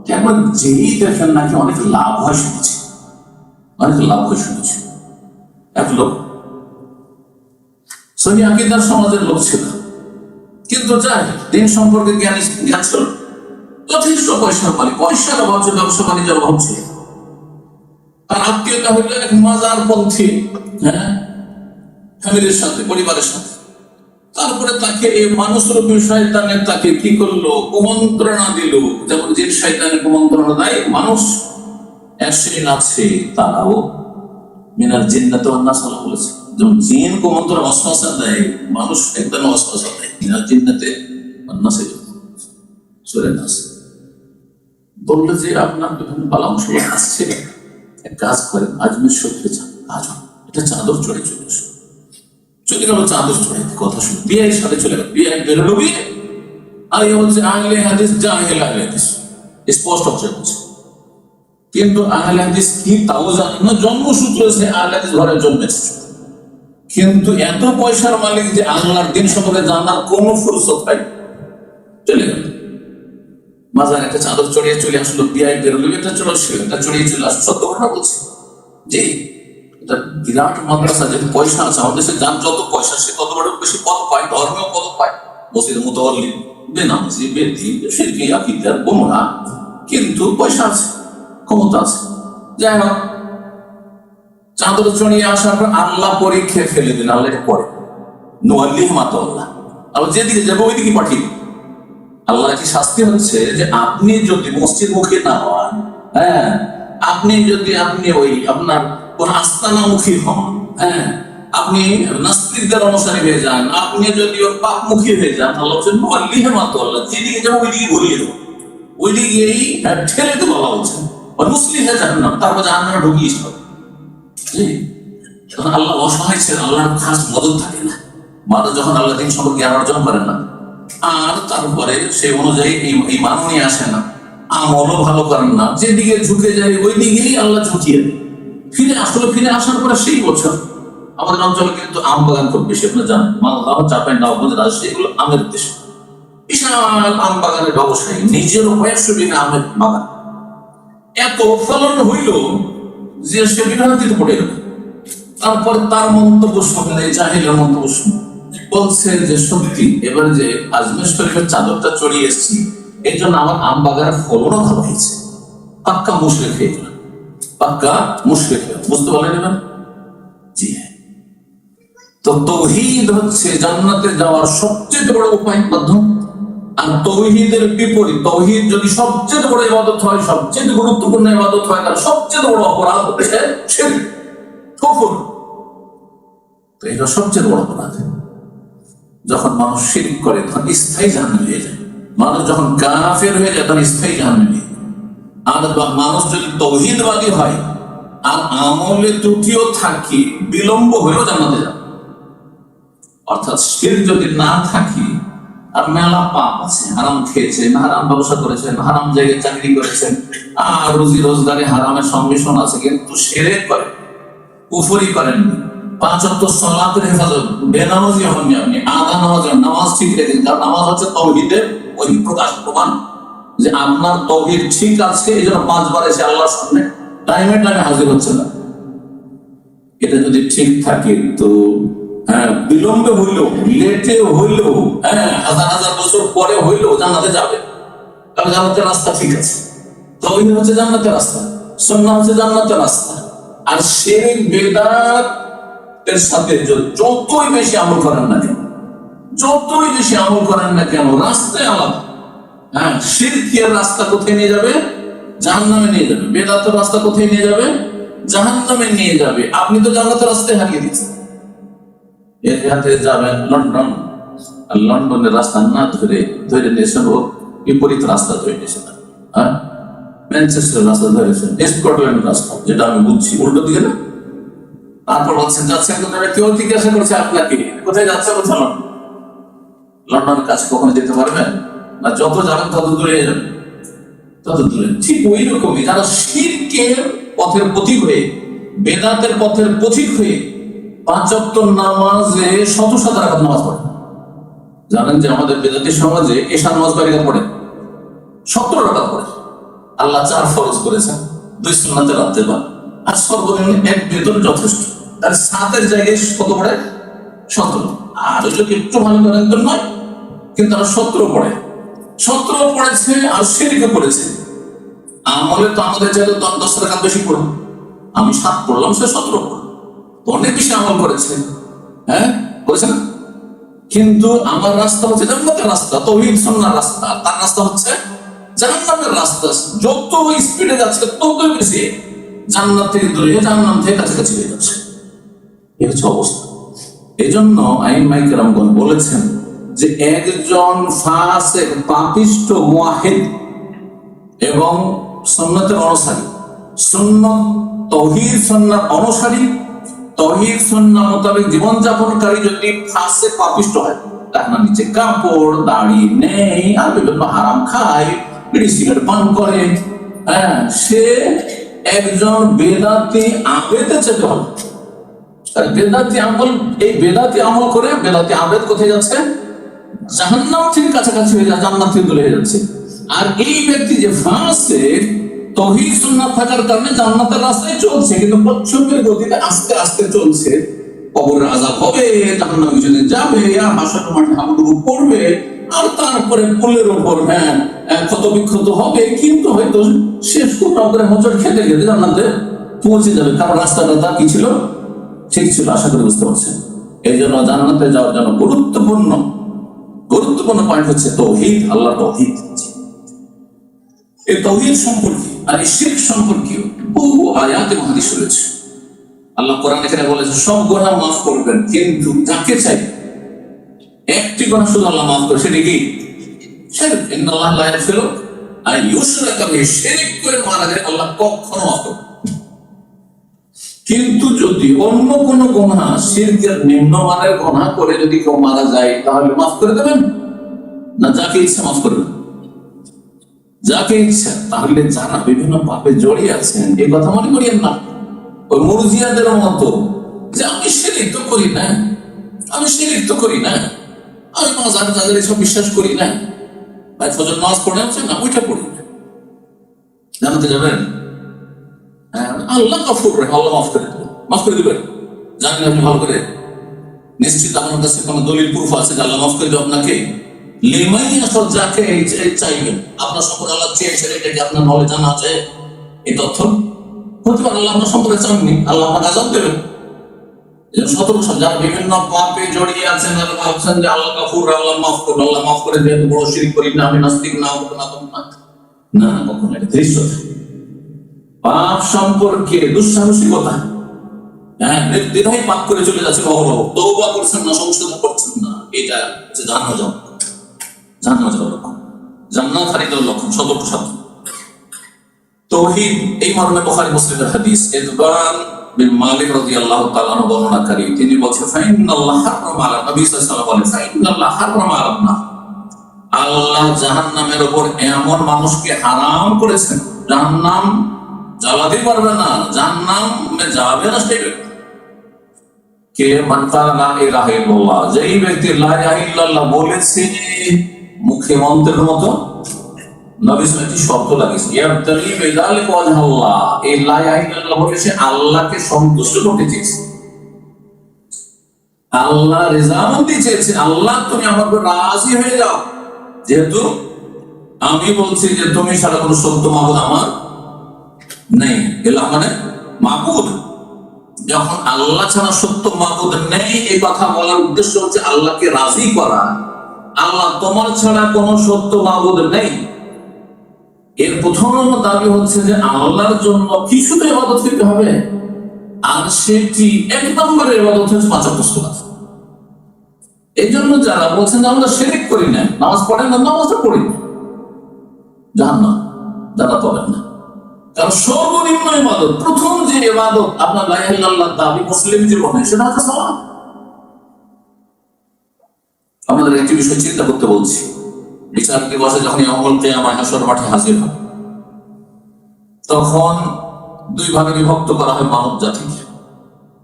কেন যেই দেখেন নাকি অনেক লাভ হয় শুনেছি, অনেক লাভ হয় শুনেছি। এক লোক সহি আকীদার সমাজের লোক ছিল, কিন্তু যাই দিন সম্পর্কে জ্ঞান ছিল, যথেষ্ট পয়সার মালিক, পয়সার অভাব ছিল, ব্যবসা বাণিজ্যের অভাব ছিল। তার আত্মীয়তা হইল এক মাজার পন্থী, ফ্যামিলির সাথে, পরিবারের সাথে। তারপরে তাকে এই মানুষরূপী শয়তানে তাকে কি করলো, কুমন্ত্রণা দিল, যেমন জিন শয়তানে কুমন্ত্রণা দেয় মানুষ। এক শ্রেণী আছে তারাও মিনাল জিন্নাতি ওয়ান নাস বলেছে, যেমন জিন কুমন্ত্রণা ওয়াসওয়াসা দেয়, মানুষ একদম ওয়াসওয়াসা দেয়। মিনাল জিন্নাতি ওয়ান নাস সূরা নাস বললো যে আপনার বিভিন্ন বালা মুসিবত আসছে, এক কাজ করেন, আজমির শরীফে যান, এটা চাদর চড়ে চলে আসে। চলে গেল চাদর চড়ে, কথা শুনে বিয়ের সাথে চলে গেল, বিয়ে বেরোলো, বিয়ে আর এ হচ্ছে আহলে হাদিস, জাহেল আহলে হাদিস, স্পষ্ট হচ্ছে। কিন্তু আহলে হাদিস কি তাও জানেন না, জন্মসূত্র সে আহলে হাদিস ঘরে জন্মেছে, কিন্তু এত পয়সার মালিক যে আল্লাহর দিন সম্পর্কে জানার কোনো ফুরসত পাই, চলে গেল মাজার একটা চাদর চড়িয়ে চলে আসলো, বিয়ে বেরোলো, এটা চলে আসলো, এটা চড়িয়ে চলে আসলো। সত্য কথা বলছি, জি এটা বিরাট মাদ্রাসা, যে পয়সা আছে আমাদের দেশে, যার যত পয়সা সে তত বড় বেশি পদ পায়, ধর্মীয় পদ পায়, মসজিদের মুতাওয়াল্লি, বেনামাজি, বেদি, শিরকি, আকীদার গোমরা, কিন্তু পয়সা আছে, ক্ষমতা আছে। যাই হোক, চাদর চড়িয়ে আসার পর আল্লাহ পরীক্ষায় ফেলে দিন, আল্লাহ এটা পরে নুয়াল্লিহি মা তাওয়াল্লা, আল্লাহ যেদিকে যাবে ওইদিকে পাঠিয়ে দিন। আল্লাহর কি শাস্তি হচ্ছে যে আপনি যদি মসজিদ মুখী না হন, আপনি যদি ওই আপনার কোন আস্তানামুখী হন, আপনি নাস্তিকদের অনুসারী হয়ে যান, আপনি যদি ওর পাপমুখী হয়ে যান, আল্লাহ বলছেন নুয়াল্লিহি মা তাওয়াল্লা, যেদিকে যাবে ওইদিকে ঘুরিয়ে দেবো, ওইদিকেই ঠেলে দেবো। আল্লাহ বলছেন নুসলিহা জাহান্নাম, তারপর জাহান্নামে ঢুকিয়ে দিতে হবে। আল্লাহ অসহায় ছিলেন, আল্লাহর খাস মদত থাকে না, মানুষ যখন আল্লাহ দিন সম্পর্কে জ্ঞান অর্জন করে না, আর তারপরে সেই অনুযায়ী এই মান নিয়ে আসে না, আমলও ভালো করেন না, যেদিকে ঝুঁকে যায় ওই দিকেই আল্লাহ ঝুঁকিয়ে দেয়। ফিরে আসার পরে সেই বছর আমাদের অঞ্চলে কিন্তু আম বাগান খুব বেশি, আপনারা জানেন, মালদহ, চাঁপাইনবাবগঞ্জ, রাজশাহী, এগুলো আমের দেশ, বিশাল আম বাগানের ব্যবসায়ী, নিজেরও 150 বিঘা আমের বাগান। এত ফলন হইল যে সে বিভ্রান্তিতে পড়ে গেল। তারপর তার মন্তব্য শুনলে, জাহিলের মন্তব্য শুনে বলছে যে সত্যি এবার যে আজমির শরীফের চাদরটা চড়িয়ে এসেছি, এই জন্য আমার আম বাগানের ফলনও ভালো হয়েছে। পাক্কা মুশরিক হয়ে গেল, পাক্কা মুশরিক হয়ে, বুঝতে পারলেন এবার? জি হ্যাঁ। তো তাওহীদ হচ্ছে জান্নাতে যাওয়ার সবচেয়ে বড় উপায়, মাধ্যম। আর তাওহীদের বিপরীত, তাওহীদ যদি সবচেয়ে বড় ইবাদত হয়, সবচেয়ে গুরুত্বপূর্ণ ইবাদত হয়, তার সবচেয়ে বড় অপরাধ হচ্ছে শিরক, কুফর। তো এটা সবচেয়ে বড় অপরাধ। যখন মানুষ শিরক করে তখন স্থায়ী জাহান্নামে হয়ে যায়, মানুষ যখন কাফের হয়ে যায় তখন স্থায়ী জাহান্নামে হয়ে যায়। আর মানুষ যদি তাওহীদবাদী হয় আর আমলে ত্রুটিও থাকে, বিলম্ব হয়েও জান্নাতে যাবে। অর্থাৎ শিরক যদি না থাকে আর মেলা পাপ আছে, হারাম খেয়েছেন, হারাম ব্যবসা করেছেন, হারাম জায়গায় চাকরি করেছেন, আর রুজি রোজগারে হারামের সংমিশ্রণ আছে, কিন্তু শিরক করেন, কুফরি করেন, 5 ওয়াক্ত সালাতের হেফাজত, বেনামাজি হননি আপনি, আধা নামাজ ঠিক রেখেছেন। কারণ নামাজ হচ্ছে তাওহীদের ওই প্রকাশ প্রমাণ যে আপনার তাওহীদ ঠিক আছে, এই জন্য 5 বার এসে আল্লাহর সামনে টাইমে হাজির হচ্ছে না। এটা যদি ঠিক থাকে তো বিলম্বে হইলেও, লেটে হইলেও, হাজার হাজার বছর পরে হইলেও জান্নাতে যাবে। কারণ জান্নাতের রাস্তা ঠিক আছে, তাওহীদ হচ্ছে জান্নাতের রাস্তা, সুন্নাহ হচ্ছে জান্নাতের রাস্তা। আর শিরক বিদআত এর সাথে যতই বেশি আমল করেন না কেন, যতই বেশি আমল করেন না কেন, রাস্তায় আলাদা। শিরকের রাস্তা কোথায় নিয়ে যাবে? জাহান্নামে নিয়ে যাবে। বিদআতের রাস্তা কোথায় নিয়ে যাবে? জাহান্নামে নিয়ে যাবে। আপনি তো জান্নাতের রাস্তায় হারিয়ে দিচ্ছেন। এর হাতে যাবেন লন্ডন, আর লন্ডনের রাস্তা না ধরে নিয়েছেন ও বিপরীত রাস্তা ধরে নিয়েছেন। ম্যানচেস্টার রাস্তা ধরেছেন, স্কটল্যান্ড রাস্তা, যেটা আমি বুঝছি উল্টো দিকে না। তারপর বলছেন যাচ্ছেন কোথায়, কেউ জিজ্ঞাসা করছে আপনাকে কোথায় যাচ্ছে, বলছেন লন্ডনের কাছে। কখনো যেতে পারবেন না, যত যাবেন তত দূরে যাবেন, তত দূরে। ঠিক ওই রকমই যারা শিরকের পথের পথিক হয়ে, বেদাতের পথের পথিক হয়ে 5 ওয়াক্ত নামাজে শত শত রাকাত নামাজ পড়ে। জানেন যে আমাদের বেদাতি সমাজে এশার নামাজ বাড়িতে পড়ে 17 রাকাত পড়ে। আল্লাহ 4 ফরজ করেছেন, 2 সুন্নাতে রাখতে পারে, আর সর্বনিম্ন 1 বেতন যথেষ্ট। তার 7-এর জায়গায় কত পড়ে? 17। আর যদি একটু ভালো করেন তো নয়, কিন্তু তারা 17 পড়ে। 17 পড়েছে আর শিরকে পড়েছে। আমলে তো আমাদের চাইলে 10 রাকাত বেশি পড়ে। আমি 7 পড়লাম, সে 17 পড়ে, অনেক বেশি আমল করেছে। করেছে না? কিন্তু আমার রাস্তা হচ্ছে জান্নাতের রাস্তা, তাওহীদ সুন্নাহর রাস্তা। তার রাস্তা হচ্ছে জাহান্নামের রাস্তা। যত স্পিডে যাচ্ছে তত বেশি জান্নাত থেকে দূরে, জাহান্নাম থেকে কাছাকাছি হয়ে যাচ্ছে। এই হচ্ছে অবস্থা। এই জন্য আইম্মায়ে কেরামগণ বলেছেন যে একজন ফাসিক, পাপিষ্ঠ, মুওয়াহিদ এবং সুন্নাতের অনুসারী, সুন্নাত তাওহীদ সুন্নাহর অনুসারী, তাওহীদ সুন্নাহ মোতাবেক জীবনযাপনকারী যদি ফাসিক, পাপিষ্ঠ হয়, তার নিচে কাপড় দাড়ি নেই, আর বিভিন্ন হারাম খায়, বিড়ি সিগারেট পান করে, সে একজন বেদাতি আবেদে যেতে হবে। বেদাতি আমল, এই বেদাতি আমল করে বেদাতি আবেদ কোথায় যাচ্ছে? জাহান্নাম থেকে কাছাকাছি হয়ে যাচ্ছে, জান্নাত থেকে দূরে হয়ে যাচ্ছে। আর এই ব্যক্তি যে ফাসিক, তাওহীদ সুন্নাহ থাকার কারণে জান্নাতের রাস্তায় চলছে, কিন্তু প্রচন্ডের গতিতে আস্তে আস্তে চলছে। কবরের আযাব হবে, জাহান্নামে কিছুদিন যাবে, আর হাসরের মাঠে হাবুডুবু পড়বে, আর তারপরে পুলের উপর ক্ষত বিক্ষত হবে, কিন্তু হয়তো শেষ করে হোঁচট খেতে খেতে জান্নাতে পৌঁছে যাবে। কারণ রাস্তাটা তার কি ছিল? ঠিক ছিল। আশা করি বুঝতে পারছেন। এই জন্য জান্নাতে যাওয়ার জন্য গুরুত্বপূর্ণ পয়েন্ট হচ্ছে তাওহীদ, আল্লাহর তাওহীদ। এই তাওহীদ সম্পর্কে আর এই শিরক সম্পর্কে বহু আয়াতে হাদিস রয়েছে। আল্লাহ কোরআন এখানে বলেছে সব গুনাহ মাফ করবেন, কিন্তু যাকে চাই একটি গুনাহ শুধু আল্লাহ মাফ করে, সেটা কি? শিরক। ইন্নাল্লাহা লা ইয়াগফিরু আন ইউশরাকা বিহি, শিরক করে মারা গেলে আল্লাহ কখনো মাফ করবেন। কিন্তু যদি অন্য কোন গুনাহ, শিরকের নিম্নমানের গুনাহ করে যদি কেউ মারা যায়, তাহলে মাফ করে দেবেন না? যাকে ইচ্ছা মাফ করবেন, যাকে ইচ্ছা। তাহলে যারা বিভিন্ন পাপে জড়িয়ে আছেন, এই কথা মনে করিয়েন না ওই মুরজিয়াদের মতো যে আমি শিরক তো করি না, আমি মাজার টাজার এসব বিশ্বাস করি না, ভাই ফজর নামাজ পড়ে আছে না, ওইটা পড়ি না, জানাতে যাবেন? আল্লাহ গফুর রহিম, আল্লাহ মাফ করে দিবেন। জানেন আপনি ভালো করে? নিশ্চিত আপনার কাছে কোনো দলিল প্রুফ আছে যে আল্লাহ মাফ করে দেবে আপনাকে? যাকে চাইবেন আপনার সম্পর্কে আল্লাহ চেয়েছেন, এটা কি আপনার নলেজ জানা আছে? এই তথ্য হতে পারে আল্লাহ আপনার সম্পর্কে চাননি, আল্লাহ আপনাকে আযাব দেবেন। সতর্ক, যারা বিভিন্ন পাপে জড়িয়ে আছেন, ভাবছেন যে আল্লাহ গফুর, আল্লাহ মাফ করে দেবে, বড় শিরক করি না, আমি নাস্তিক না, না, কখনো এটা ধৃষ্টতা। পাপ সম্পর্কে দুঃসাহসিকতা, নির্দ্বিধায় পাপ করে চলে যাচ্ছে, তওবা করছেন না, সংশোধন করছেন না, এটা হচ্ছে জাহান্নামে যাওয়ার লক্ষণ, জান্নাত হারিয়ে যাওয়ার লক্ষণ। সতর্ক সাবধান। তাওহীদ এই মর্মে বুখারী মুসলিমের হাদিস, ইদবান বিন মালিক রাদিয়াল্লাহু তাআলা আনহু বর্ণনাকারী, তিনি বলেন ফাইনাল্লাহ হারামা আলা নবী সাল্লাল্লাহু আলাইহি ওয়াসাল্লাম, ফাইনাল্লাহ হারামা আলা নার, আল্লাহ জাহান্নামের উপর এমন মানুষকে হারাম করেছেন, জাহান্নাম জ্বালাতে পারবে না, জাহান্নামে যাবে না সেই ব্যক্তি কে মান ক্বালা লা ইলাহা ইল্লাল্লাহ, যেই ব্যক্তি লা ইলাহা ইল্লাল্লাহ বলেছে মুখে মন্ত্রের মতো। নবী সাল্লাল্লাহু শর্ত লাগিয়েছে, ইয়াবতাগি বিযালিকা ওয়াজহাল্লাহ, এই লা ইলাহা ইল্লাল্লাহ বলেছে আল্লাহকে সন্তুষ্ট করতে চেয়েছে, আল্লাহ রেজামন্দি চেয়েছে, আল্লাহ তুমি আমার উপর রাজি হয়ে যাও, যেহেতু আমি বলছি যে তুমি ছাড়া কোনো সত্য মাবুদ আমার নেই। ইলাহ মানে মাবুদ, যখন আল্লাহ ছাড়া সত্য মাবুদ নেই এই কথা বলার উদ্দেশ্য হচ্ছে আল্লাহকে রাজি করা, আল্লাহ তোমার ছাড়া কোনো সত্য মাবুদ নেই। এর প্রথম দাবি হচ্ছে যে আল্লাহর জন্য কিছুতে ইবাদত করতে হবে, আর সেটি এক নম্বরের ইবাদত হচ্ছে পাঁচ ওয়াক্ত সালাত। এই জন্য যারা বলছেন যে আমরা শিরক করি না, নামাজ পড়েন না, নামাজটা পড়ি না, জাহান্নাম যারা পাবেন না। কারণ সর্বনিম্ন ইবাদত, প্রথম যে ইবাদত আপনার লা ইলাহা ইল্লাল্লাহ দাবি মুসলিম জীবনে, সেটা হচ্ছে সালাত। আমাদের একটি বিষয় চিন্তা করতে বলছি, বিচার দিবসে যখন ইয়াউমুল কিয়ামা হাসর মাঠে হাজির হবে, তখন দুই ভাগে বিভক্ত করা হয় মানব জাতিকে,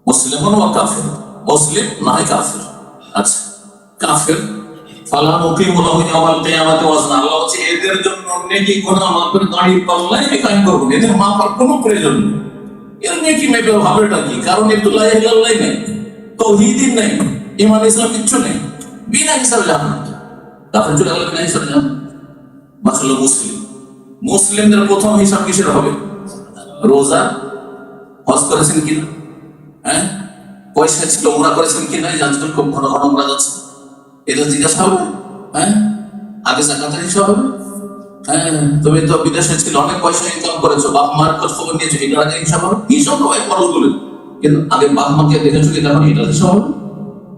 মুসলিম ও কাফের। মুসলিম না হয় কাফের। আচ্ছা, কাফের ফালা নুকিমু লাহু ইয়াউমাল কিয়ামাতি ওয়াজনা, আল্লাহ বলছে এদের জন্য নেকি গুনাহ মাপের দাঁড়িয়ে পাল্লাই কায়েম করব, এদের মাপার কোনো প্রয়োজন নেই। এর নেকি মেপে ভাবেটা কি? কারণ এর তো লা ইলাহা ইল্লাল্লাহ নেই, তাওহীদ নেই, ঈমান ইসলাম কিচ্ছু নেই, বিনা হিসাবে জান্নাত। কাফের চলে গেল বিনা হিসাবে জান্নাত। মাশাআল্লাহ, মুসলিম, মুসলিমদের প্রথম হিসাব কিসের হবে? রোজা, হজ করেছেন কিনা, হ্যাঁ, পয়সা ছিল, উমরা করেছেন কিনা, জানতেন খুব ঘন ঘন উমরা যাচ্ছে, এটা জিজ্ঞাসা হবে। হ্যাঁ, আগে জাকাতের হিসাব হবে। হ্যাঁ, তুমি তো বিদেশে ছিল, অনেক পয়সা ইনকাম করেছো, বাপ মার খোঁজ খবর নিয়েছো, এটার আগে হিসাব হবে। হিসাব হবে খরচগুলো, কিন্তু আগে বাপ মাকে দেখেছো কি দেখো, এটার হিসাব হবে।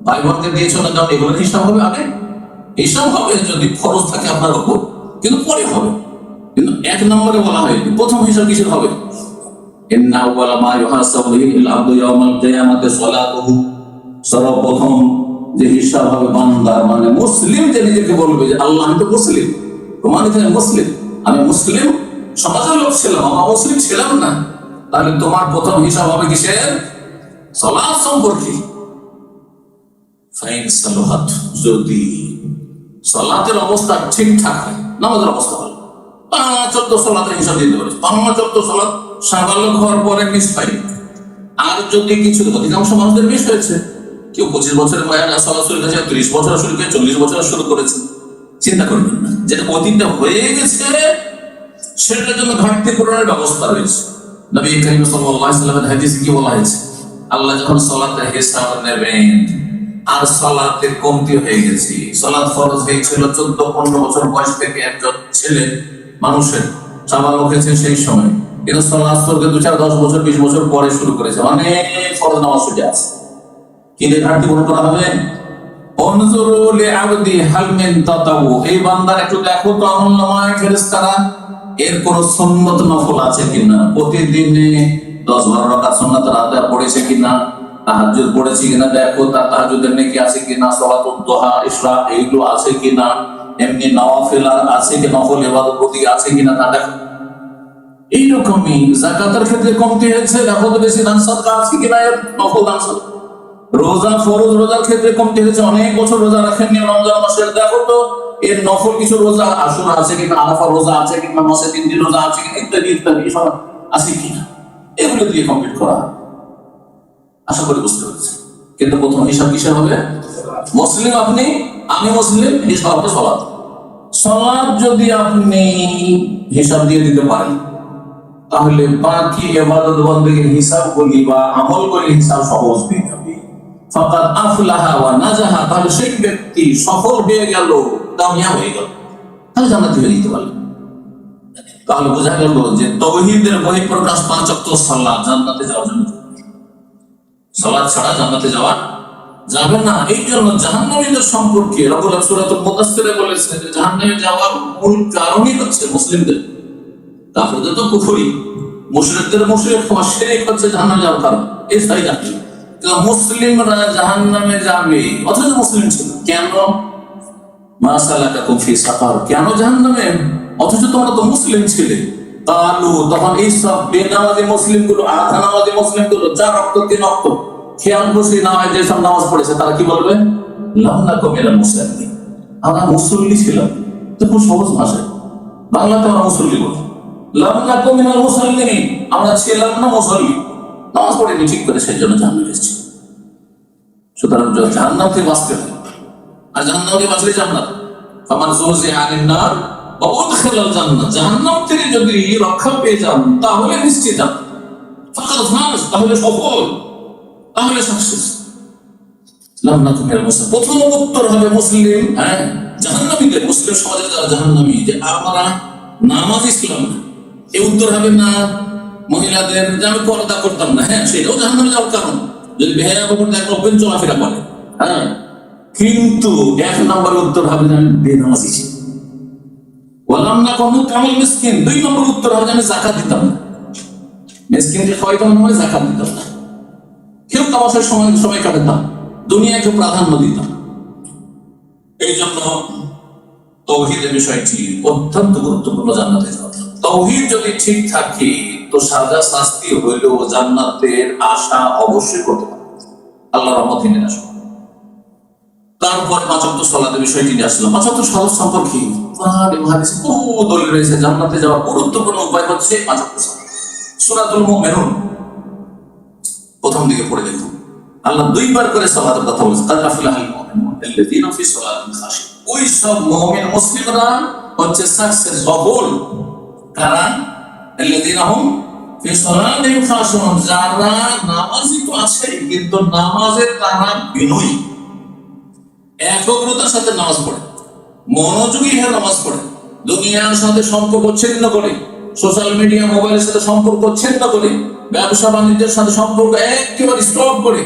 ভাই বোনকে দিয়েছো না, কারণ এগুলোর হিসাব হবে আগে। হিসাব হবে যদি খরচ থাকে আপনার উপর, কিন্তু পরে হবে। কিন্তু এক নম্বরে বলা হয় প্রথম হিসাব কিসের হবে? ইন্না আউওয়ালা মা ইউহাসাবু বিহিল আবদু ইয়াউমাল কিয়ামাতি সালাতুহু, সর্বপ্রথম যে হিসাব হবে বান্দার, মানে মুসলিম যে নিজেকে বলবে যে আল্লাহ আমি তো মুসলিম, প্রমাণিত মুসলিম, আমি মুসলিম সমাজের লোক ছিলাম, আমার মুসলিম ছিলাম না, তাহলে তোমার প্রথম হিসাব হবে কিসের? সালাত সম্পর্কে। ফাইন সালাত, যদি সালাতের অবস্থা ঠিকঠাক হয়, নামাজের অবস্থা ভালো, 5-14 সালাতের হিসাব দিতে পারে, 5-14 সালাত সাবালক হওয়ার পরে মিস পাই। আর যদি কিছু, অধিকাংশ মানুষদের মিস হয়েছে, কেউ 25 বছরের বয়সে সালাত শুরু করেছে, 30 বছর শুরু করে 40 বছর শুরু করেছে, চিন্তা করবেন না, যেটা অতীতটা হয়ে গেছে সেটার জন্য ঘাটতি পূরণের ব্যবস্থা রয়েছে। নবী করিম সাল্লাল্লাহু আলাইহি ওয়াসাল্লামের হাদিসে কি বলা হয়েছে? আল্লাহ যখন সালাতের হিসাব নেবেন, আর সালাতের কমতি হয়ে গেছে, সালাত ফরজ হয়েছিল 14-15 বছর বয়স থেকে একজন ছেলে মানুষের, সাবালক হয়েছে সেই সময়, কিন্তু সালাত ফরজে 2-10 বছর 20 বছর পরে শুরু করেছে, অনেক ফরজ নামাজ ছুটে আছে, কিন্তু ঘাটতি পূরণ করা হবে। অনজুরু লিআবদি হাল মিন তাতাউ, এই বান্দার একটু দেখো তো আমলনামায় ফেরেশতারা এর কোন সুন্নাত নফল আছে কিনা, প্রতিদিনে 10-12 রাকাত সুন্নাত আদায় পড়েছে কিনা, তাহাজ্জুদ পড়েছে কিনা দেখো, তার তাহাজ্জুদের নেকি আছে কিনা, সালাতুদ দুহা, ইশরা এইগুলো আছে কিনা, এমনি নওয়াফিল আছে কি, নফল ইবাদত প্রতি আছে কিনা তা দেখো। এইরকমই যাকাতের ক্ষেত্রে কমতি হয়েছে, দেখো তো বেশি দান সাদকা আছে কিনা, এর নফল দান সাদকা। রোজা, ফরজ রোজার ক্ষেত্রে কমতি হয়েছে, অনেক বছর রোজা রাখেননি রমজান মাসের, দেখো তো এর নফল কিছু রোজা, আশুরা আছে কিনা, আরাফা রোজা আছে কিনা, মাসে 3 দিন রোজা আছে কিনা, ইত্যাদি ইত্যাদি সব আছে কিনা, এগুলো দিয়ে কমপ্লিট করা। আশা করি বুঝতে পেরেছি। কিন্তু প্রথম হিসাব কিসের হবে? মুসলিম আপনি, আমি মুসলিম, হিসাব হবে সালাত। সালাত যদি আপনি হিসাব দিয়ে দিতে পারেন, তাহলে বাকি ইবাদত বন্দেগীর হিসাবগুলি বা আমলগুলির হিসাব সহজ হয়ে যাবে। ফাকাদ আফলাহা ওয়া নাজাহা, তাহলে সেই ব্যক্তি সফল হয়ে গেল, কামিয়াব হয়ে গেল, তাহলে জান্নাতি হয়ে যেতে পারল। তাহলে বোঝা গেল যে তাওহীদের বহিঃপ্রকাশ 5 ওয়াক্ত সালাত জান্নাতে যাওয়ার জন্য, সালাত ছাড়া জান্নাতে যাওয়া যাবে না। এই জন্য জাহান্নামীদের সম্পর্কে রব্বুল সূরাতুল মুদাসসিরে বলেছেন যে জাহান্নামে যাওয়ার মূল কারণই হচ্ছে মুসলিমদের, কাফেরদের তো কুফরি, মুশরিকদের মুশরিক হওয়া, শিরক হচ্ছে জাহান্নামে যাওয়ার কারণ। এই সাই জাতি মুসলিমরা জাহান্নামে যাবে অথচ মুসলিম ছিল, কেন? মা সালাকাকুম ফি সাকার, কেন জাহান্নামে? অথচ তোমরা তো মুসলিম ছিলে। কালু, তখন এই সব বেনামাজি মুসলিম গুলো, আধা নামাজি মুসলিম গুলো, 4 ওয়াক্ত 3 ওয়াক্ত খেয়াল বসে নামাজ, যেসব নামাজ পড়েছে, তারা কি বলবে? লাম নাকুম মিনাল মুসাল্লিন, আমরা মুসল্লি ছিলাম। তো খুব সহজ ভাষায় বাংলাতে আমরা মুসল্লি বলি। লাম নাকুম মিনাল মুসাল্লিন, আমরা ছিলাম না মুসল্লি, নামাজ পড়িনি ঠিক করে, সেই জন্য জাহান্নামে এসেছি। সুতরাং জাহান্নাম থেকে বাঁচতে হবে, আর জাহান্নাম থেকে বাঁচলে জান্নাত। ফামান যুহজিহা আনিন নার ওয়া উদখিলাল জান্নাহ, জাহান্নাম থেকে যদি রক্ষা পেয়ে যান তাহলে নিশ্চিত ফাকাদ ফাজ, তাহলে সফল, তাহলে সাকসেস। লাম নাকুম মিনাল মুসাল্লিন, প্রথম উত্তর হবে মুসলিম, জাহান্নামীদের, মুসলিম সমাজের যারা জাহান্নামী, যে আমরা নামাজি ছিলাম না, এই উত্তর হবে না। মহিলাদের যে আমি পর্দা করতাম না, সেটাও জাহান্নামে যাওয়ার কারণ, যদি বেহায়া বাবুর এক রকম চলাফেরা করে। কিন্তু 1 নম্বর উত্তর হবে যে আমি বেনামাজি ছিলাম। ওয়ালাম নাকুম নুত'ইমুল মিসকিন, 2 নম্বর উত্তর হবে যে আমি যাকাত দিতাম না, মিসকিনকে খাওয়াইতাম না, মানে যাকাত দিতাম না, কেউ তামাশার সময় কাটাতাম, দুনিয়াকে প্রাধান্য দিতাম। এই জন্য তাওহীদের বিষয়টি অত্যন্ত গুরুত্বপূর্ণ জান্নাতে যাওয়া। তাওহীদ যদি ঠিক থাকে তো সাজা শাস্তি হইলেও জান্নাতের আশা অবশ্যই করতে পারবে, আল্লাহর রহমতে নিয়ে আসবে। তারপর 5 ওয়াক্ত সালাতের বিষয়টি নিয়ে আসলাম। 5 ওয়াক্ত সালাত সম্পর্কে হাদিসে বহু দলিল রয়েছে। জান্নাতে যাওয়ার গুরুত্বপূর্ণ উপায় হচ্ছে 5 ওয়াক্ত সালাত। সূরাতুল মুমিনুন প্রথম দিকে পড়ে দেখুন, আল্লাহ 2 বার করে সালাতের কথা বলেছে। কাদ আফলাহাল মুমিনুন আল্লাযীনা ফি সালাতিহিম খাশিউন, ওই সব মুমিন মুসলিমরা হচ্ছে সাকসেস, সফল। কারণ আল্লাযীনা হুম ফি সালাতিহিম খাশিউন, যারা নামাজি তো আছে কিন্তু নামাজে তারা বিনয়ী, একগ্রতার সাথে নামাজ পড়ে, মনোযোগী হয়ে নামাজ পড়ে, দুনিয়ার সাথে সম্পর্ক ছিন্ন করে, সোশ্যাল মিডিয়া মোবাইলের সাথে সম্পর্ক ছিন্ন করে, ব্যবসা বাণিজ্যের সাথে সম্পর্ক একেবারে স্টপ করে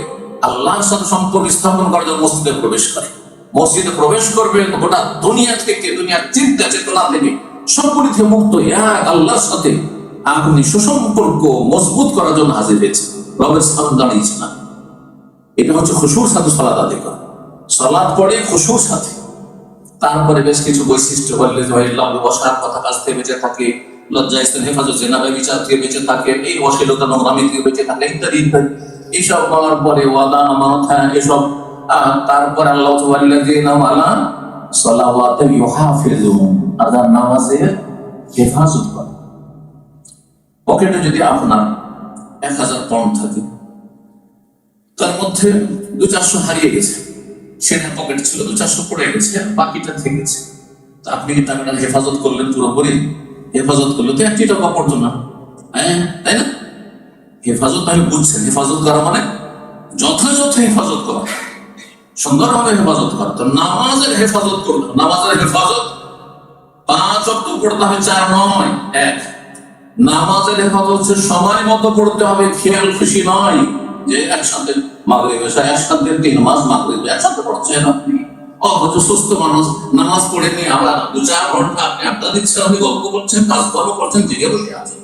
আল্লাহর সাথে সম্পর্ক স্থাপন করার জন্য মসজিদে প্রবেশ করে। মসজিদে প্রবেশ করবে গোটা দুনিয়া থেকে, দুনিয়ার চিন্তা চেতনা থেকে, সবগুলি থেকে মুক্ত এক আল্লাহর সাথে আপনি সুসম্পর্ক মজবুত করার জন্য হাজির হয়েছে, রবের সামনে দাঁড়িয়েছে না। এটা হচ্ছে খুশুর সাথে সালাত আদায় করা। সালাত পড়ে খুশুর সাথে। তারপরে বেশ কিছু বৈশিষ্ট্য বললে, বসার কথা, কাজ থেকে বেঁচে থাকে, লজ্জা স্থান হেফাজত, জেনা ব্যভিচার থেকে বেঁচে থাকে, এই অশ্লীলতা নোংরামি থেকে বেঁচে থাকে, ইত্যাদি ইত্যাদি। এইসব বলার পরে ওয়াদা আমানত, এসব। তারপর আল্লাহ ওয়াল্লাযীনা আলা সালাওয়াতিহিম ইউহাফিজুন, আর নামাজের হেফাজত করে। পকেটে যদি আপনার 1000 পাউন্ড থাকে, তার মধ্যে 200-400 হারিয়ে গেছে, সেটা পকেট ছিল, 200-400 পড়ে গেছে, বাকিটা থেকেছে, তা আপনি কি টাকাটা হেফাজত করলেন? পুরোপুরি হেফাজত করলে তো 1 টাকা পড়তো না, তাই না? হেফাজত তাহলে বুঝছেন, হেফাজত করা মানে যথাযথ হেফাজত করা, সুন্দরভাবে হেফাজত করা। তো নামাজের হেফাজত করলো, নামাজের হেফাজত 5 ওয়াক্ত পড়তে হবে, 4 নয়, 1। নামাজের হেফাজত হচ্ছে সময় মতো পড়তে হবে, খেয়াল খুশি নয় যে একসাথে মাগরিব এশা একসাথে 3 মাস মাগরিব একসাথে পড়ছেন আপনি, অথচ সুস্থ মানুষ নামাজ পড়ে নিয়ে আবার 2-4 ঘন্টা আপনি আড্ডা দিচ্ছেন, আপনি গল্প করছেন, কাজকর্ম করছেন, জেগে বসে আছেন,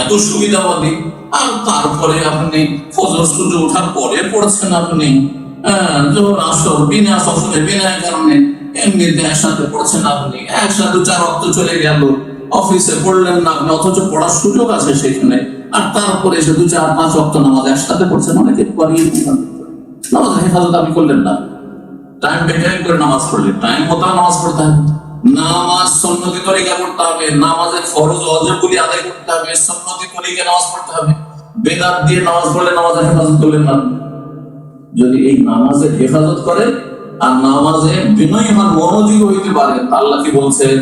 এত সুবিধাবাদী। আর তারপরে আপনি ফজর সূর্য ওঠার পরে পড়ছেন আপনি, জোহর আসর বিনা ফজরে বিনা কারণে এমনিতে একসাথে পড়ছেন আপনি, একসাথে 4 ওয়াক্ত চলে গেল, অফিসে পড়লেন না আপনি, অথচ পড়ার সুযোগ আছে সেখানে, আর তারপরে এসে 2-4-5 ওয়াক্ত নামাজ একসাথে পড়ছেন, অনেকে করিয়ে নামাজের হেফাজত আপনি করলেন না। টাইম মেনটেন করে নামাজ পড়লেন, টাইম মতো নামাজ পড়তে হবে, নামাজ সুন্নতি তরিকা পড়তে হবে, নামাজের ফরজ ওয়াজিবগুলি আদায় করতে হবে, সুন্নতি তরিকা নামাজ পড়তে হবে। বেদাত দিয়ে নামাজ পড়লে নামাজের হেফাজত করলেন না। যদি এই নামাজের হেফাজত করেন আর নামাজে বিনয়ী হন, মনোযোগী হইতে পারেন, আল্লাহ কি বলছেন?